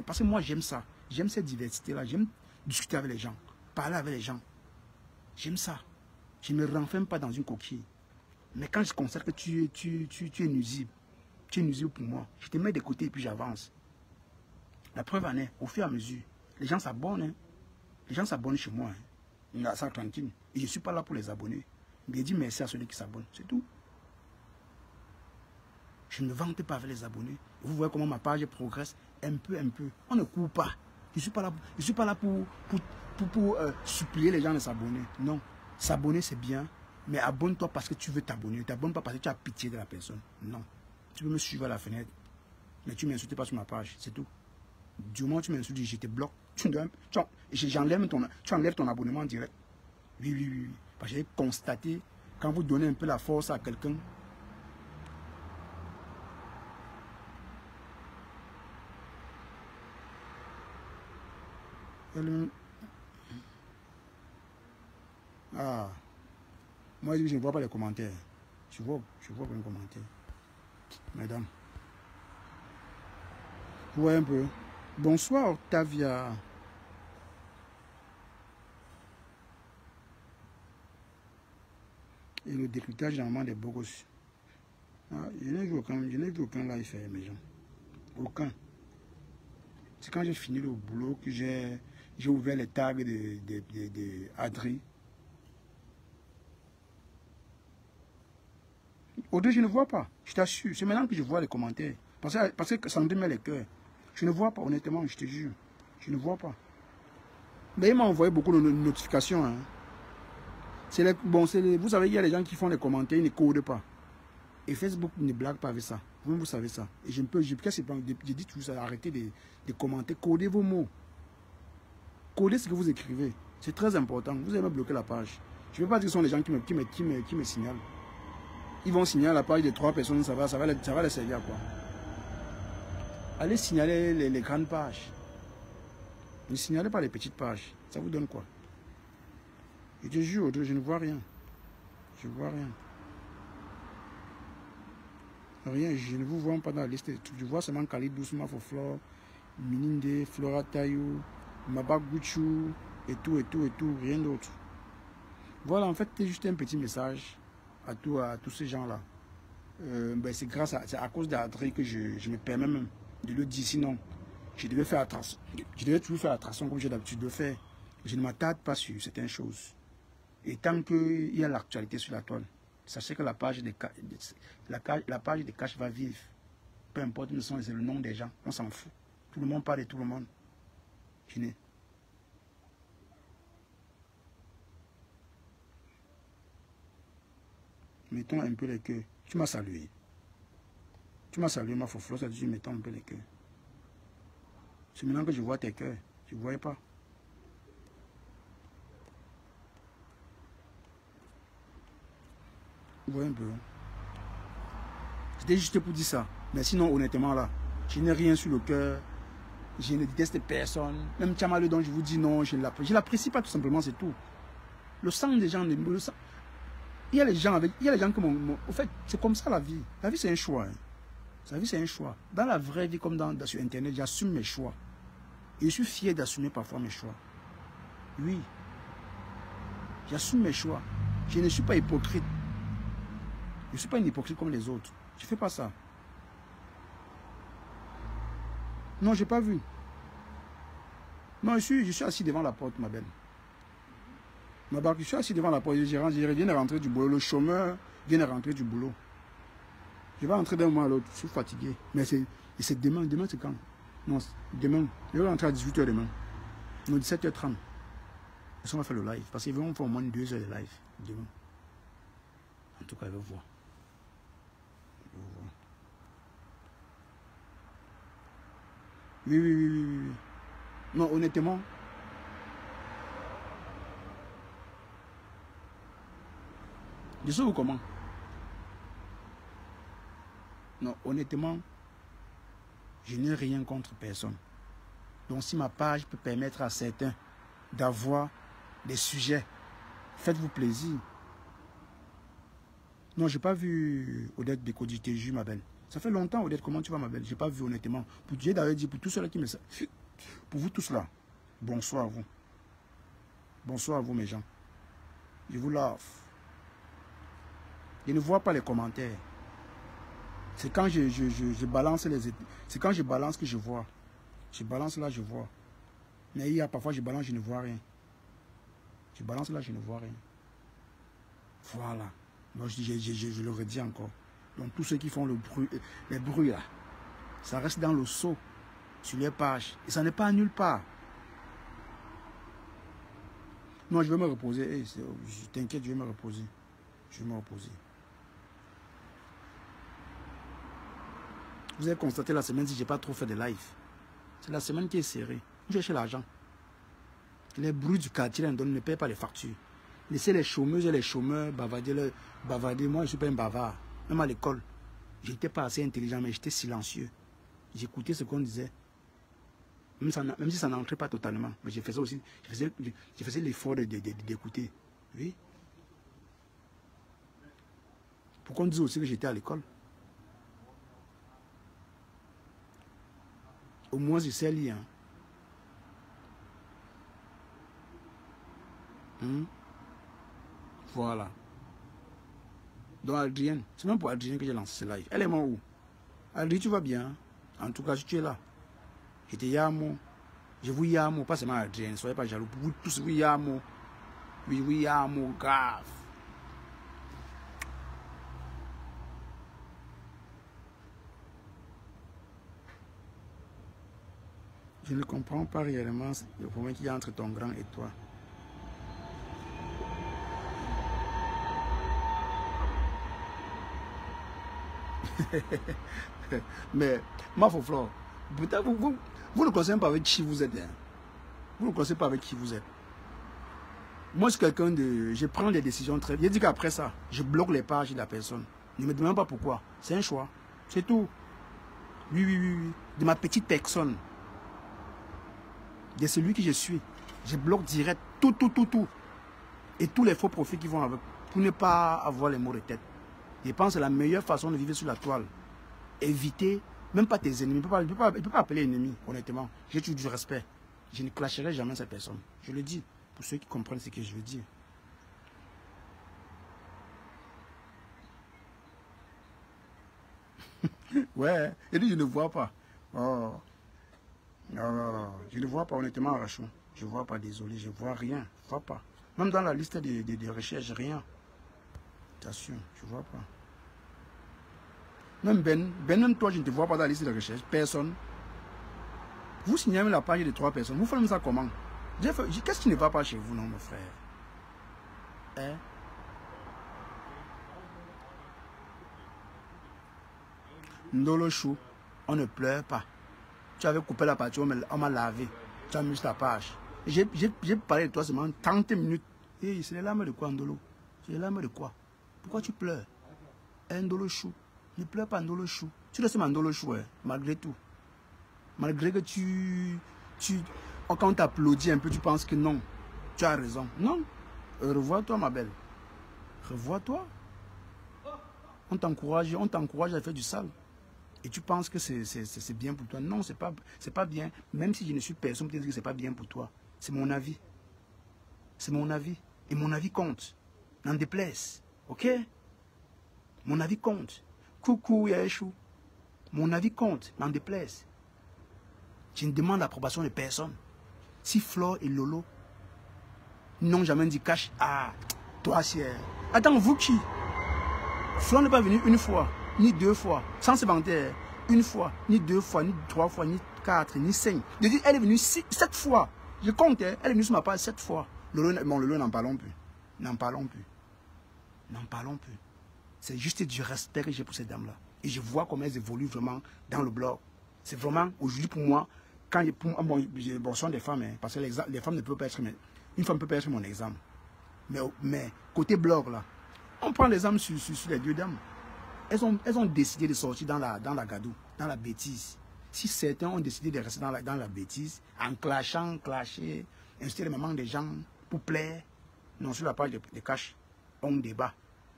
S1: Parce que moi, j'aime ça. J'aime cette diversité-là. J'aime discuter avec les gens. Parler avec les gens. J'aime ça. Je ne me renferme pas dans une coquille. Mais quand je constate que tu es nuisible, tu es nuisible pour moi, je te mets de côté et puis j'avance. La preuve en est, au fur et à mesure, les gens s'abonnent. Hein. Les gens s'abonnent chez moi. Hein. À ça tranquille. Et je ne suis pas là pour les abonner. Mais je dis merci à celui qui s'abonne. C'est tout. Je ne me vante pas avec les abonnés. Vous voyez comment ma page progresse un peu. On ne court pas. Je ne suis pas là pour supplier les gens de s'abonner. Non. S'abonner, c'est bien. Mais abonne-toi parce que tu veux t'abonner. Ne t'abonne pas parce que tu as pitié de la personne. Non. Tu peux me suivre à la fenêtre. Mais tu ne m'insultes pas sur ma page. C'est tout. Du moment où tu m'insultes, je te bloque. Tu enlèves ton abonnement en direct. Oui. Parce que j'ai constaté, quand vous donnez un peu la force à quelqu'un, ah, moi je ne vois pas les commentaires. Je vois pas les commentaires. Mesdames. Vous voyez un peu. Bonsoir Octavia. Et le décryptage normalement des beaux gosses. Ah, je n'ai vu aucun live faire mes gens. Aucun. C'est quand j'ai fini le boulot que j'ai ouvert les tags de Adri. Audrey, je ne vois pas. Je t'assure. C'est maintenant que je vois les commentaires. Parce que ça me met les cœurs. Je ne vois pas, honnêtement, je te jure. Je ne vois pas. Mais il m'a envoyé beaucoup de notifications. Hein. Vous savez, il y a des gens qui font les commentaires, ils ne codent pas. Et Facebook ne blague pas avec ça. Vous savez ça. Et je dis toujours ça, arrêtez de commenter, codez vos mots. Codez ce que vous écrivez. C'est très important. Vous allez me bloquer la page. Je ne veux pas dire que ce sont les gens qui me signalent. Ils vont signaler la page de 3 personnes, ça va les servir à quoi? Allez signaler les grandes pages. Ne signalez pas les petites pages. Ça vous donne quoi? Je te jure, je ne vois rien. Je ne vois rien. Rien, je ne vous vois pas dans la liste. Je vois seulement Khalid Doucement Foflor, Mininde, Flora Tayou, Mabaguchu, et tout, rien d'autre. Voilà, en fait, c'est juste un petit message à tous ces gens-là. C'est à cause d'Adré que je me permets même de le dire. Sinon, je devais faire attention. Je devais toujours faire attention comme j'ai l'habitude de faire. Je ne m'attarde pas sur certaines choses. Et tant qu'il y a l'actualité sur la toile, sachez que la page de cash va vivre. Peu importe c'est le nom des gens, on s'en fout. Tout le monde parle de tout le monde. Fini. Mettons un peu les cœurs. Tu m'as salué. Tu m'as salué, ma foflo, ça dit mettons un peu les cœurs. C'est maintenant que je vois tes cœurs. Tu ne voyais pas. Vous voyez un peu. C'était juste pour dire ça. Mais sinon, honnêtement, là, je n'ai rien sur le cœur. Je ne déteste personne. Même Tchamaleu dont je vous dis non, je ne l'apprécie pas tout simplement, c'est tout. Le sang des gens, le sang. Il y a les gens qui m'ont... En fait, c'est comme ça la vie. La vie, c'est un choix. Hein. La vie, c'est un choix. Dans la vraie vie, comme sur Internet, j'assume mes choix. Et je suis fier d'assumer parfois mes choix. Oui. J'assume mes choix. Je ne suis pas hypocrite. Je ne suis pas une hypocrite comme les autres. Je ne fais pas ça. Non, je n'ai pas vu. Non, je suis assis devant la porte, ma belle. Je suis assis devant la porte. Je viens de rentrer du boulot. Le chômeur vient de rentrer du boulot. Je vais rentrer d'un mois à l'autre. Je suis fatigué. Mais c'est demain. Demain, c'est quand? Non, demain. Je vais rentrer à 18h demain. Non, 17h30. On va faire le live. Parce qu'ils vont faire au moins 2 heures de live demain. En tout cas, ils vont voir. Oui. Non, honnêtement. Je sais où comment. Non, honnêtement, je n'ai rien contre personne. Donc si ma page peut permettre à certains d'avoir des sujets, faites-vous plaisir. Non, je n'ai pas vu Odette Bécodi, je t'ai vu, ma belle. Ça fait longtemps, Odette, comment tu vas, ma belle? Je n'ai pas vu, honnêtement. J'ai d'ailleurs dit pour tous ceux-là qui me... Pour vous tous là, bonsoir à vous. Bonsoir à vous, mes gens. Je vous love. Je ne vois pas les commentaires. C'est quand je balance les... C'est quand je balance que je vois. Je balance là, je vois. Mais il y a parfois, je balance, je ne vois rien. Je balance là, je ne vois rien. Voilà. Donc, je le redis encore. Donc, tous ceux qui font le bruit, les bruits là, ça reste dans le seau, sur les pages. Et ça n'est pas nulle part. Non, je vais me reposer. Hey, t'inquiète, je vais me reposer. Je vais me reposer. Vous avez constaté la semaine si je n'ai pas trop fait de live. C'est la semaine qui est serrée. Je cherche l'argent. Les bruits du quartier ne payent pas les factures. Laissez les chômeuses et les chômeurs bavarder. Moi, je ne suis pas un bavard. Même à l'école, je n'étais pas assez intelligent, mais j'étais silencieux. J'écoutais ce qu'on disait. Même si ça n'entrait pas totalement. Mais je faisais aussi, je faisais l'effort d'écouter. Oui. Pourquoi on disait aussi que j'étais à l'école? Au moins, je sais lire. Voilà. Donc, Adrienne, c'est même pour Adrienne que j'ai lancé ce live. Elle est où? Adrienne, tu vas bien? En tout cas, si tu es là. J'étais Yamo. Je vous Yamo, pas seulement Adrienne. Soyez pas jaloux. Pour vous tous, oui Yamo. Oui, Yamo, grave. Je ne comprends pas réellement le problème qu'il y a entre ton grand et toi. Mais, ma Flore, vous ne connaissez pas avec qui vous êtes. Hein? Vous ne connaissez pas avec qui vous êtes. Moi, je suis quelqu'un de... Je prends des décisions très... Je dis qu'après ça, je bloque les pages de la personne. Ne me demande pas pourquoi. C'est un choix. C'est tout. Oui. De ma petite personne. De celui que je suis. Je bloque direct tout. Et tous les faux profits qui vont avec. Pour ne pas avoir les mots de tête. Je pense que c'est la meilleure façon de vivre sur la toile. Éviter, même pas tes ennemis. Il ne peut pas appeler ennemi, honnêtement. J'ai toujours du respect. Je ne clasherai jamais cette personne. Je le dis, pour ceux qui comprennent ce que je veux dire. Ouais, il dit je ne vois pas. Oh. Non, je ne vois pas, honnêtement, Rachou. Je ne vois pas, désolé, je ne vois rien. Je ne vois pas. Même dans la liste de recherches, rien. Attention, je ne vois pas. Même même toi, je ne te vois pas dans la liste de recherche. Personne. Vous signez la page de 3 personnes. Vous faites ça comment? Qu'est-ce qui ne va pas chez vous, non, mon frère? Hein? Ndolo Chou, on ne pleure pas. Tu avais coupé la partie, on m'a lavé. Tu as mis ta page. J'ai parlé de toi seulement 30 minutes. Et c'est les larmes de quoi, Ndolo? C'est les larmes de quoi? Pourquoi tu pleures? Ndolo Chou. Ne pleure pas, Ndolo Chou. Tu restes Ndolo Chou, hein, malgré tout. Malgré que quand on t'applaudit un peu, tu penses que non. Tu as raison. Non. Revois-toi, ma belle. Revois-toi. On t'encourage à faire du sale. Et tu penses que c'est bien pour toi. Non, c'est pas bien. Même si je ne suis personne pour te dire que c'est pas bien pour toi. C'est mon avis. C'est mon avis. Et mon avis compte. N'en déplaise. Ok? Mon avis compte. Coucou, Yaheshou. Mon avis compte. N'en déplaise. Je ne demande l'approbation de personne. Si Flore et Lolo n'ont jamais dit cash, ah, toi, c'est... Attends, vous qui? Flore n'est pas venu une fois. ni 2 fois, sans se vanter, 1 fois, ni 2 fois, ni 3 fois, ni 4, ni 5. Je dis, elle est venue 7 fois. Je compte, elle est venue sur ma page 7 fois. Bon, le lot, n'en parlons plus. N'en parlons plus. N'en parlons plus. C'est juste du respect que j'ai pour ces dames-là. Et je vois comment elles évoluent vraiment dans le blog. C'est vraiment, aujourd'hui, pour moi, quand bon, ce sont des femmes, hein, parce que les femmes ne peuvent pas être, une femme ne peut pas être mon exemple. Mais côté blog, là, on prend l'exemple sur les 2 dames. Elles ont décidé de sortir dans la gadoue, dans la bêtise. Si certains ont décidé de rester dans la bêtise, en clasher, insulter les mamans des gens pour plaire, non, sur la page de cash, on débat.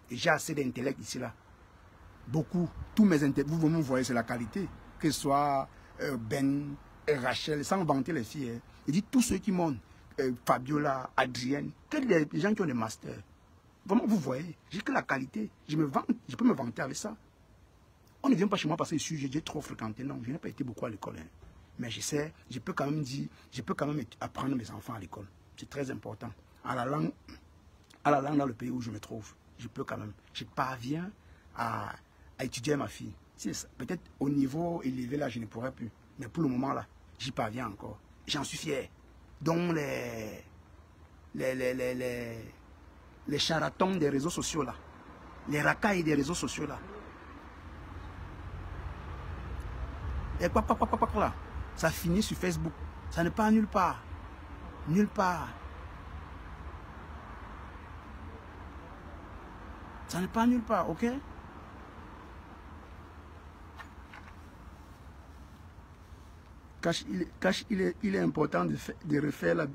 S1: Et j'ai assez d'intellect ici, là. Beaucoup. Tous mes intellects, vous me voyez, c'est la qualité. Que ce soit Ben, Rachel, sans vanter les filles. Hein. Je dis tous ceux qui montent, Fabiola, Adrienne, que les gens qui ont des masters. Vraiment, vous voyez, j'ai que la qualité. Je peux me vanter avec ça. On ne vient pas chez moi parce que j'ai trop fréquenté. Non, je n'ai pas été beaucoup à l'école. Hein. Mais je sais, je peux quand même dire, je peux quand même apprendre mes enfants à l'école. C'est très important. À la langue dans le pays où je me trouve, je peux quand même. Je parviens à étudier ma fille. Peut-être au niveau élevé, là, je ne pourrais plus. Mais pour le moment, là, j'y parviens encore. J'en suis fier. Donc, les charlatans des réseaux sociaux, là, les racailles des réseaux sociaux, là, et là, ça finit sur Facebook. Ça ne part nulle part. Nulle part. Ça ne part nulle part, ok? Il est important de refaire la...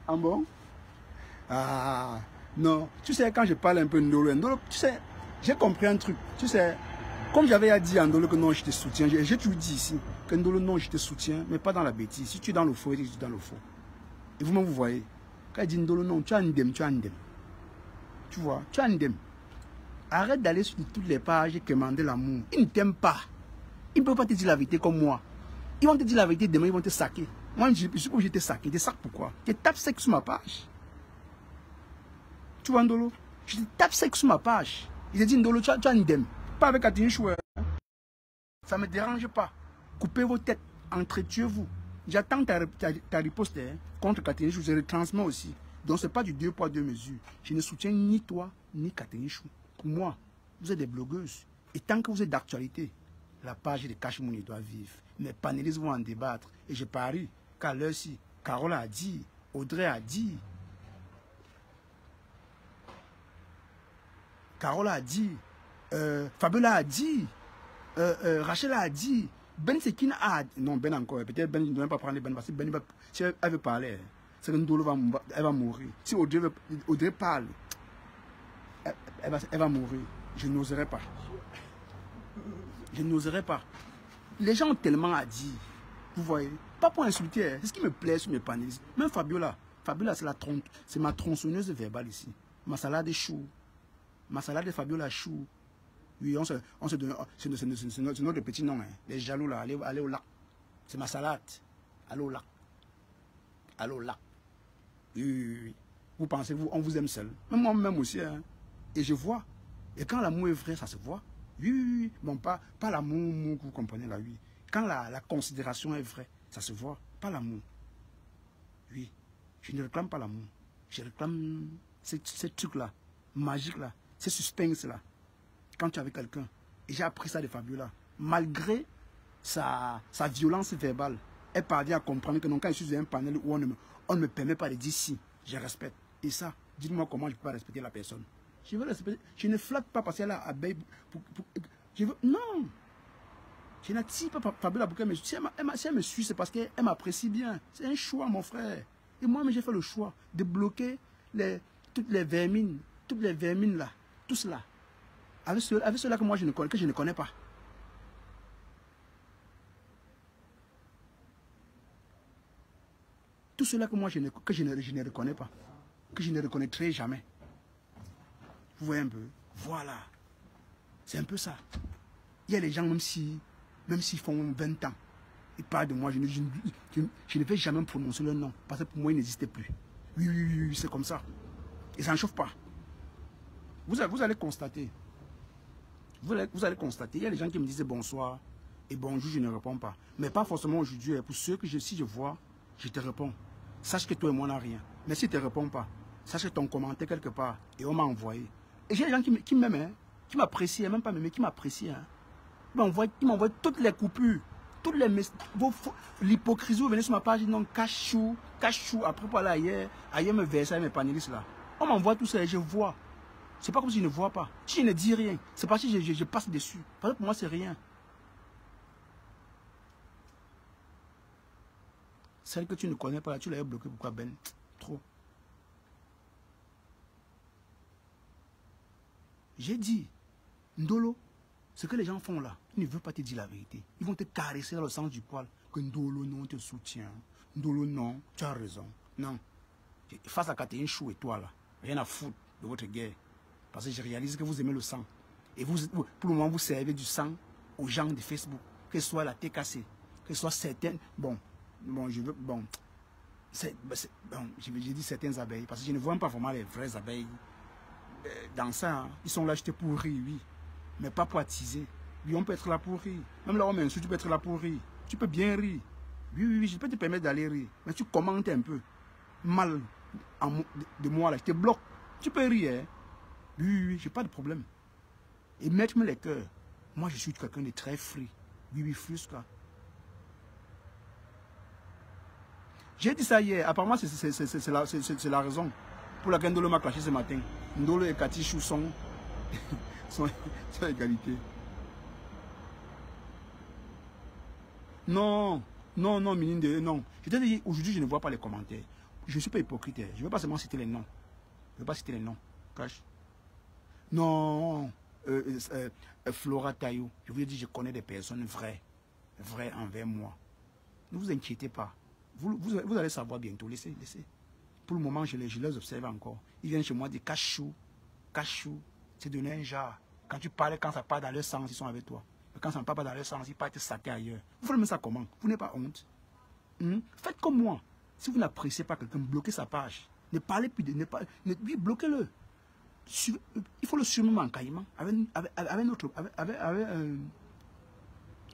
S1: Ah bon? Ah, non. Tu sais, quand je parle un peu Ndolo, tu sais, j'ai compris un truc. Tu sais, comme j'avais dit à Ndolo que non, je te soutiens, j'ai toujours dit ici que Ndolo, non, je te soutiens, mais pas dans la bêtise. Si tu es dans le faux, tu es dans le faux. Et vous-même, vous voyez. Quand il dit Ndolo, non, tu as un ndem, tu as un ndem. Tu vois, tu as un ndem. Arrête d'aller sur toutes les pages et commander l'amour. Ils ne t'aiment pas. Ils ne peuvent pas te dire la vérité comme moi. Ils vont te dire la vérité demain, ils vont te saquer. Moi, je suis obligé de te saquer. Tu sacs pourquoi? Tu tapes sec sur ma page. Tu vois, Ndolo? Je te tape sec sur ma page. Il te dit, Ndolo, tu as un ndem. Pas avec Catherine Chouet. Ça ne me dérange pas. Coupez vos têtes. Entretuez-vous. J'attends ta riposte hein, contre Catherine Chou. Je retransmets aussi. Donc, ce n'est pas du 2 poids 2 mesures. Je ne soutiens ni toi, ni Catherine Chou. Pour moi, vous êtes des blogueuses. Et tant que vous êtes d'actualité, la page de Cash Money doit vivre. Mes panélistes vont en débattre. Et je parie qu'à l'heure-ci, Carole a dit, Audrey a dit, Carole a dit, Fabiola a dit, Rachel a dit, Ben Sekina a dit, non, Ben encore, peut-être Ben ne doit pas prendre Ben parce que Ben, si elle veut parler, c'est que Ndolo elle va mourir. Si Audrey parle, elle va mourir. Je n'oserais pas. Je n'oserais pas. Les gens ont tellement à dire. Vous voyez. Pas pour insulter. C'est ce qui me plaît sur mes panélistes. Même Fabiola. Fabiola, c'est ma tronçonneuse verbale ici. Ma salade de chou. Ma salade de Fabiola chou. Oui, on se donne. C'est notre petit nom. Hein. Les jaloux là. Allez au lac. C'est ma salade. Allez au lac. Allez au lac. Oui. Vous pensez, on vous aime seul. Même moi-même aussi. Hein. Et je vois. Et quand l'amour est vrai, ça se voit. Oui. Bon, pas l'amour que vous comprenez là, oui. Quand la considération est vraie, ça se voit. Pas l'amour. Oui. Je ne réclame pas l'amour. Je réclame ces trucs-là, magiques-là, ces suspense-là. Quand tu es avec quelqu'un. Et j'ai appris ça de Fabiola. Malgré sa violence verbale, elle parvient à comprendre que non, quand je suis dans un panel où on ne me permet pas de dire si, je respecte. Et ça, dites-moi comment je peux pas respecter la personne. Je veux respecter. Je ne flatte pas parce qu'elle a abeille. Non. Je n'attire pas Fabiola pour qu'elle me suive. Si elle me suit, c'est parce qu'elle m'apprécie bien. C'est un choix, mon frère. Et moi, j'ai fait le choix de bloquer toutes les vermines là, tout cela. Avec ceux-là que moi je ne connais pas. Tout cela que moi je ne reconnais pas. Que je ne reconnaîtrai jamais. Vous voyez un peu? Voilà. C'est un peu ça. Il y a des gens, même s'ils font 20 ans, ils parlent de moi, je ne vais jamais prononcer leur nom. Parce que pour moi, il n'existait plus. Oui, c'est comme ça. Et ça ne chauffe pas. Vous allez constater. Vous allez constater. Il y a des gens qui me disent bonsoir et bonjour, je ne réponds pas. Mais pas forcément aujourd'hui. Pour ceux que si je vois, je te réponds. Sache que toi et moi, on n'a rien. Mais si tu ne réponds pas, sache que ton commentaire quelque part et on m'a envoyé. Et j'ai des gens qui m'aiment, hein, qui m'apprécient, même pas m'aimer, qui m'apprécient. Hein. Qui m'envoient toutes les coupures, toutes les l'hypocrisie. Vous venez sur ma page, non, cachou. Après, pour aller ailleurs me verser avec mes panélistes là. On m'envoie tout ça et je vois. C'est pas comme si je ne vois pas. Si je ne dis rien, c'est parce que je passe dessus. Parce que pour moi, c'est rien. Celle que tu ne connais pas, tu l'as bloquée. Pourquoi, Ben? Trop. J'ai dit, Ndolo, ce que les gens font là, ils ne veulent pas te dire la vérité. Ils vont te caresser dans le sens du poil. Que Ndolo, non, te soutient. Ndolo, non, tu as raison. Non. Face à Catherine Chou et toi là, rien à foutre de votre guerre. Parce que je réalise que vous aimez le sang. Et vous, pour le moment, vous servez du sang aux gens de Facebook. Que ce soit la TKC, que ce soit certaines... Bon, je veux... Bon, j'ai dit certaines abeilles. Parce que je ne vois pas vraiment les vraies abeilles. Dans ça, hein, ils sont là juste pour rire, oui. Mais pas pour attiser. Oui, on peut être là pour rire. Même là, on m'insulte, tu peux être là pour rire. Tu peux bien rire. Oui, je peux te permettre d'aller rire. Mais tu commentes un peu mal de moi là. Je te bloque. Tu peux rire, hein. Oui, j'ai pas de problème. Et mettre-moi les cœurs. Moi, je suis quelqu'un de très free. Oui, frusca. J'ai dit ça hier. Apparemment, c'est la raison pour laquelle Ndolo m'a clashé ce matin. Ndolo et Cathy Chou sont à égalité. Non, Mininde, non. Je t'ai dit, aujourd'hui, je ne vois pas les commentaires. Je ne suis pas hypocrite. Je ne veux pas seulement citer les noms. Je ne veux pas citer les noms. Cache. Non, Flora Tayo, je vous ai dit, je connais des personnes vraies envers moi. Ne vous inquiétez pas. Vous allez savoir bientôt. Laissez. Pour le moment, je les observe encore. Ils viennent chez moi dire cachou, c'est donner un genre. Quand tu parles, quand ça part dans leur sens, ils sont avec toi. Mais quand ça ne part pas dans leur sens, ils partent saquer ailleurs. Vous faites ça comment? Vous n'avez pas honte? Faites comme moi. Si vous n'appréciez pas quelqu'un, bloquez sa page. Ne parlez plus de... Oui, bloquez-le. Il faut le surnommer en caïman avec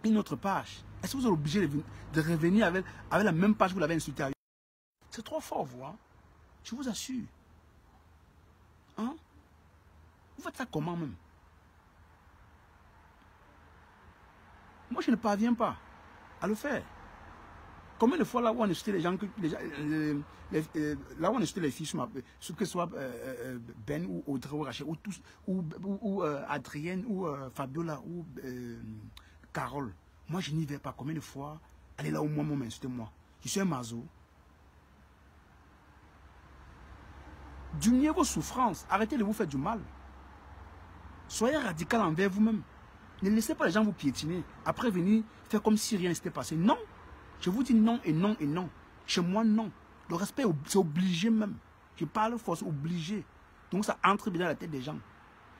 S1: une autre page. Est-ce que vous êtes obligé de revenir avec la même page que vous l'avez insulté? C'est trop fort, vous. Hein? Je vous assure. Hein? Vous faites ça comment même? Moi, je ne parviens pas à le faire. Combien de fois là où on a jeté les gens, là où on a jeté les filles, que ce soit Ben ou Audrey ou Rachel, ou Adrienne ou Fabiola ou Carole, moi je n'y vais pas. Combien de fois allez là où moi m'insultez moi? Je suis un mazo. Diminuez vos souffrances, arrêtez de vous faire du mal. Soyez radical envers vous-même. Ne laissez pas les gens vous piétiner. Après venir faire comme si rien n'était passé. Non. Je vous dis non et non et non. Chez moi, non. Le respect, c'est obligé même. Je parle force, obligé. Donc ça entre bien dans la tête des gens.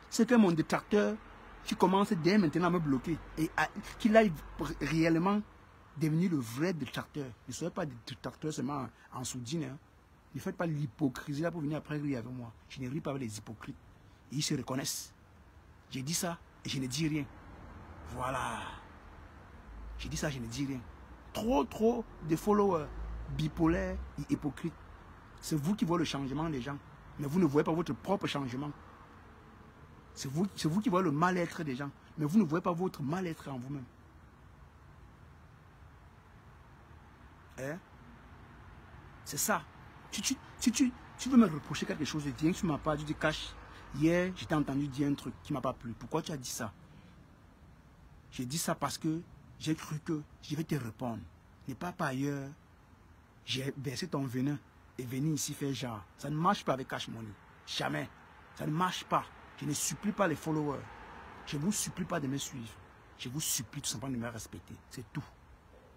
S1: C'est que mon détracteur qui commence dès maintenant à me bloquer et qu'il aille réellement devenir le vrai détracteur. Ne soyez pas des détracteurs seulement en soudine. Hein. Ne faites pas l'hypocrisie là pour venir après rire avec moi. Je ne ris pas avec les hypocrites. Et ils se reconnaissent. J'ai dit ça et je ne dis rien. Voilà. J'ai dit ça, je ne dis rien. Trop de followers bipolaires et hypocrites. C'est vous qui voyez le changement des gens. Mais vous ne voyez pas votre propre changement. C'est vous qui voyez le mal-être des gens. Mais vous ne voyez pas votre mal-être en vous-même. Hein? C'est ça. Si tu veux me reprocher quelque chose, viens sur ma page, tu dis cache. Hier, j'ai entendu dire un truc qui ne m'a pas plu. Pourquoi tu as dit ça? J'ai dit ça parce que j'ai cru que je vais te répondre. N'est pas par ailleurs. J'ai versé ton venin et venu ici faire genre. Ça ne marche pas avec Cash Money. Jamais. Ça ne marche pas. Je ne supplie pas les followers. Je ne vous supplie pas de me suivre. Je vous supplie tout simplement de me respecter. C'est tout.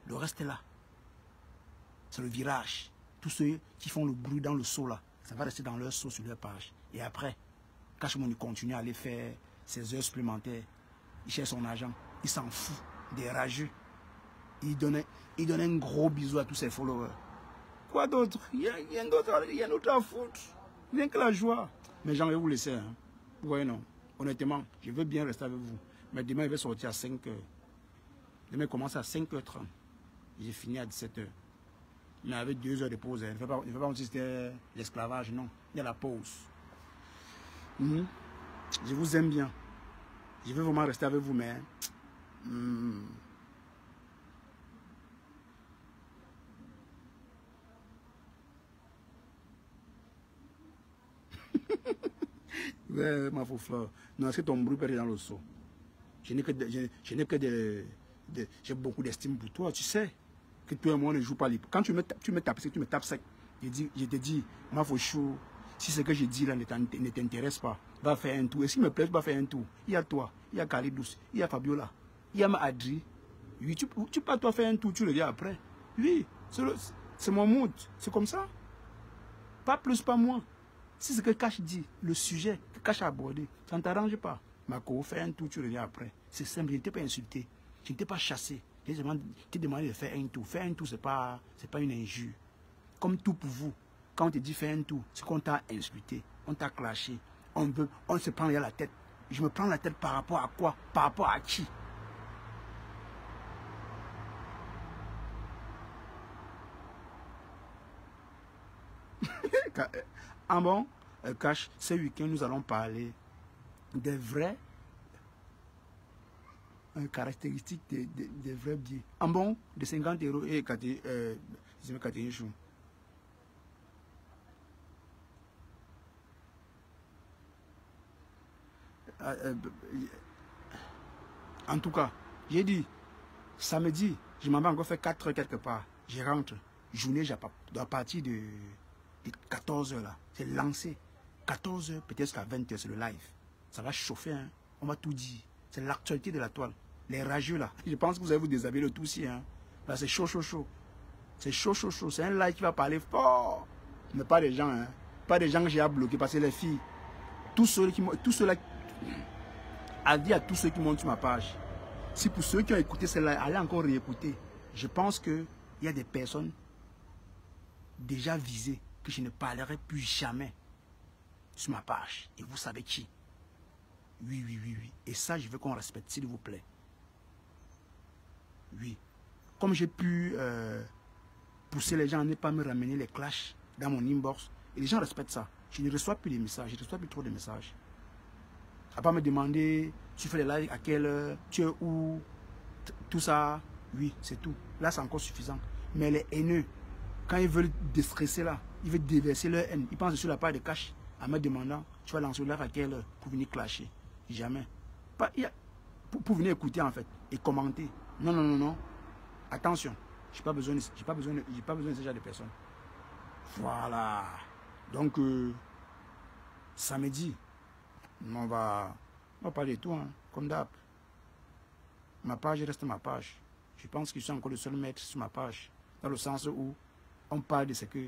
S1: Le reste est là. C'est le virage. Tous ceux qui font le bruit dans le seau là, ça va rester dans leur seau sur leur page. Et après, Cash Money continue à aller faire ses heures supplémentaires. Il cherche son argent. Il s'en fout. Des rageux. Il donne un gros bisou à tous ses followers. Quoi d'autre? Il y a un autre à foutre. Rien que la joie. Mais j'en vais vous laisser. Hein. Oui, non. Honnêtement, je veux bien rester avec vous. Mais demain, il va sortir à 5 heures. Demain, il commence à 5h30. J'ai fini à 17h. Mais avec 2 heures de pause. Il ne fait pas comme si c'était l'esclavage, non. Il y a la pause. Je vous aime bien. Je veux vraiment rester avec vous, mais... Ouais, ma faux fleur. Non, est-ce que ton bruit peut être dans le seau? Je n'ai que j'ai beaucoup d'estime pour toi, tu sais. Que toi et moi, on ne joue pas libre. Quand tu me tapes sec. Je te dis, ma faux chou, si ce que je dis là ne t'intéresse pas, va faire un tour. Et s'il me plaît, va faire un tour. Il y a toi, il y a Kalidous, il y a Fabiola, il y a ma Adri. Oui, tu peux toi faire un tour, tu reviens après. Oui, c'est mon mood, c'est comme ça. Pas plus, pas moins. Si ce que Cash dit, le sujet que Cash a abordé, ça ne t'arrange pas. Marco, fais un tour, tu reviens après. C'est simple, je ne t'ai pas insulté, je ne t'ai pas chassé. Je t'ai demandé de faire un tour. Faire un tour, ce n'est pas une injure. Comme tout pour vous, quand on te dit faire un tour, c'est qu'on t'a insulté, on t'a clashé, on se prend la tête. Je me prends la tête par rapport à quoi? Par rapport à qui? Ah bon, Cash, ce week-end, nous allons parler des vraies caractéristiques des vrais billets. Ah bon, de 50 € et 41 jours. En tout cas, j'ai dit, samedi, je m'en vais encore faire 4 heures quelque part. Je rentre, journée, à partir de 14 h là, c'est lancé. 14 h, peut-être qu'à 20 h, c'est le live. Ça va chauffer, hein. On va tout dire. C'est l'actualité de la toile. Les rageux là. Je pense que vous allez vous déshabiller le tout aussi, hein. Là, c'est chaud, chaud, chaud. C'est chaud, chaud, chaud. C'est un live qui va parler fort. Mais pas des gens, hein. Pas des gens que j'ai à bloquer parce que les filles, tous ceux-là, a dit à tous ceux qui montent sur ma page, si pour ceux qui ont écouté celle-là, allez encore réécouter. Je pense qu'il y a des personnes déjà visées que je ne parlerai plus jamais sur ma page. Et vous savez qui? Oui, oui, oui, oui. Et ça, je veux qu'on respecte, s'il vous plaît. Oui. Comme j'ai pu pousser les gens à ne pas me ramener les clashs dans mon inbox, et les gens respectent ça. Je ne reçois plus les messages, je ne reçois plus trop de messages. À pas me demander, tu fais les lives à quelle heure, tu es où, tout ça, oui, c'est tout. Là, c'est encore suffisant. Mais les haineux, quand ils veulent déstresser là, ils veulent déverser leur haine, ils pensent sur la part de Cash en me demandant, tu vas lancer le live à quelle heure pour venir clasher. Jamais. Pas, pour venir écouter en fait, et commenter. Non, non, non, non. Attention, j'ai pas besoin de ce genre de personnes. Voilà. Donc, samedi, on va parler de tout, hein, comme d'hab. Ma page reste ma page. Je pense que je suis encore le seul maître sur ma page. Dans le sens où on parle de ce que...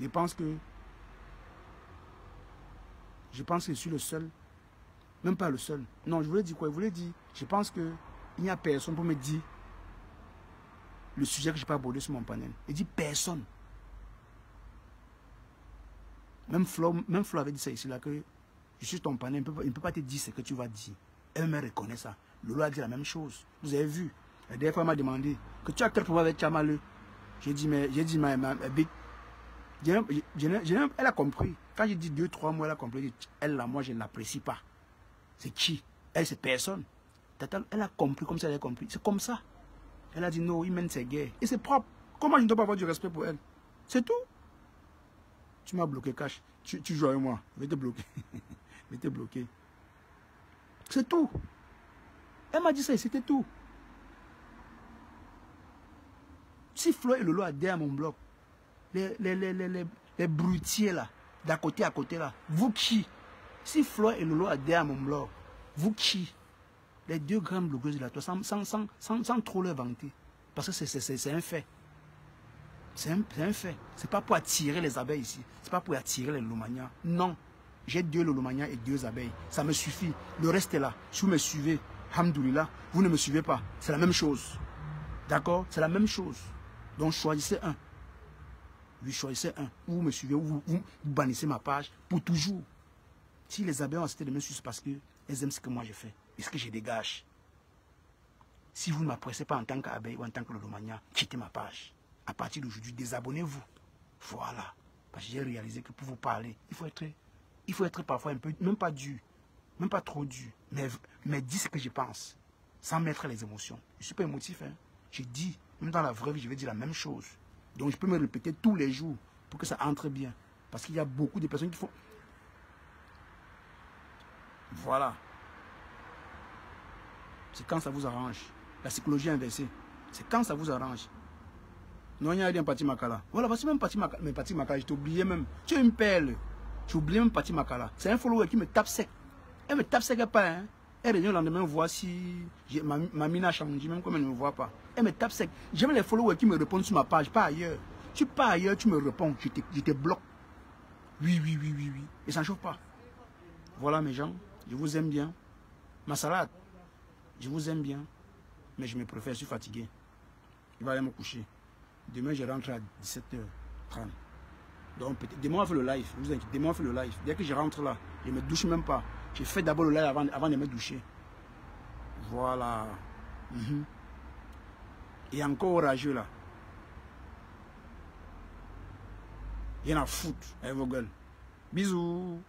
S1: Je pense que je suis le seul. Même pas le seul. Non, je voulais dire quoi? Je voulais dire, je pense qu'il n'y a personne pour me dire le sujet que je n'ai pas abordé sur mon panel. Il dit personne. Même Flo avait dit ça ici, là, que je suis ton panel, il ne peut pas te dire ce que tu vas dire. Elle me reconnaît ça. Lolo a dit la même chose. Vous avez vu. La dernière fois, elle m'a demandé que tu as quel problème avec Chamaleu. J'ai dit, elle a compris. Quand j'ai dit 2-3 mois, elle a compris. Elle, là, moi, je ne l'apprécie pas. C'est qui? Elle, c'est personne. Elle a compris comme ça, elle a compris. C'est comme ça. Elle a dit non, il mène ses guerres. Et c'est propre. Comment je ne dois pas avoir du respect pour elle? C'est tout. Tu m'as bloqué, Cash. Tu joues avec moi. Je vais te bloquer. Je vais te bloquer. C'est tout. Elle m'a dit ça et c'était tout. Si Flo et Lolo adhèrent à mon blog, les brutiers là, d'à côté à côté là, vous qui? Si Flo et Lolo adhèrent à mon blog, vous qui? Les deux grandes blogueuses de la toile, sans trop leur vanter. Parce que c'est un fait. C'est un fait. C'est pas pour attirer les abeilles ici. C'est pas pour attirer les Lomagnas. Non. J'ai 2 Lomagnas et 2 abeilles. Ça me suffit. Le reste est là. Si vous me suivez, alhamdoulilah, vous ne me suivez pas. C'est la même chose. D'accord? C'est la même chose. Donc choisissez un. Oui, choisissez un. Ou vous me suivez, ou vous bannissez ma page pour toujours. Si les abeilles ont accepté de me suivre, c'est parce qu'elles aiment ce que moi je fais et ce que je dégage. Si vous ne m'appréciez pas en tant qu'abeille ou en tant que lolomania, quittez ma page. À partir d'aujourd'hui, désabonnez-vous. Voilà. Parce que j'ai réalisé que pour vous parler, il faut être parfois un peu, même pas dur, même pas trop dur, mais dire ce que je pense, sans mettre les émotions. Je ne suis pas émotif, hein. Je dis, même dans la vraie vie, je vais dire la même chose. Donc je peux me répéter tous les jours pour que ça entre bien. Parce qu'il y a beaucoup de personnes qui font... Voilà. C'est quand ça vous arrange. La psychologie inversée. C'est quand ça vous arrange. Non, il y a rien Pati Makala. Voilà, voici même Pati Makala. Mais Pati Makala, je t'ai oublié même. Tu es une perle. J'ai oublié même Pati Makala. C'est un follower qui me tape sec. Elle me tape sec pas, hein. Elle revient le lendemain voir si ma mine a changé, même comme elle ne me voit pas. Elle me tape sec. J'aime les followers qui me répondent sur ma page, pas ailleurs. Tu pars ailleurs, tu me réponds, je te bloque. Oui. Et ça ne chauffe pas. Voilà mes gens, je vous aime bien. Ma salade, je vous aime bien. Mais je me préfère, je suis fatigué. Je vais aller me coucher. Demain, je rentre à 17h30. Donc, demain, on fait le live. Vous inquiétez, demain, on fait le live. Dès que je rentre là, je ne me douche même pas. Je fais d'abord le live avant de me doucher. Voilà. Et encore orageux là. Il y en a foutre avec vos gueules. Bisous.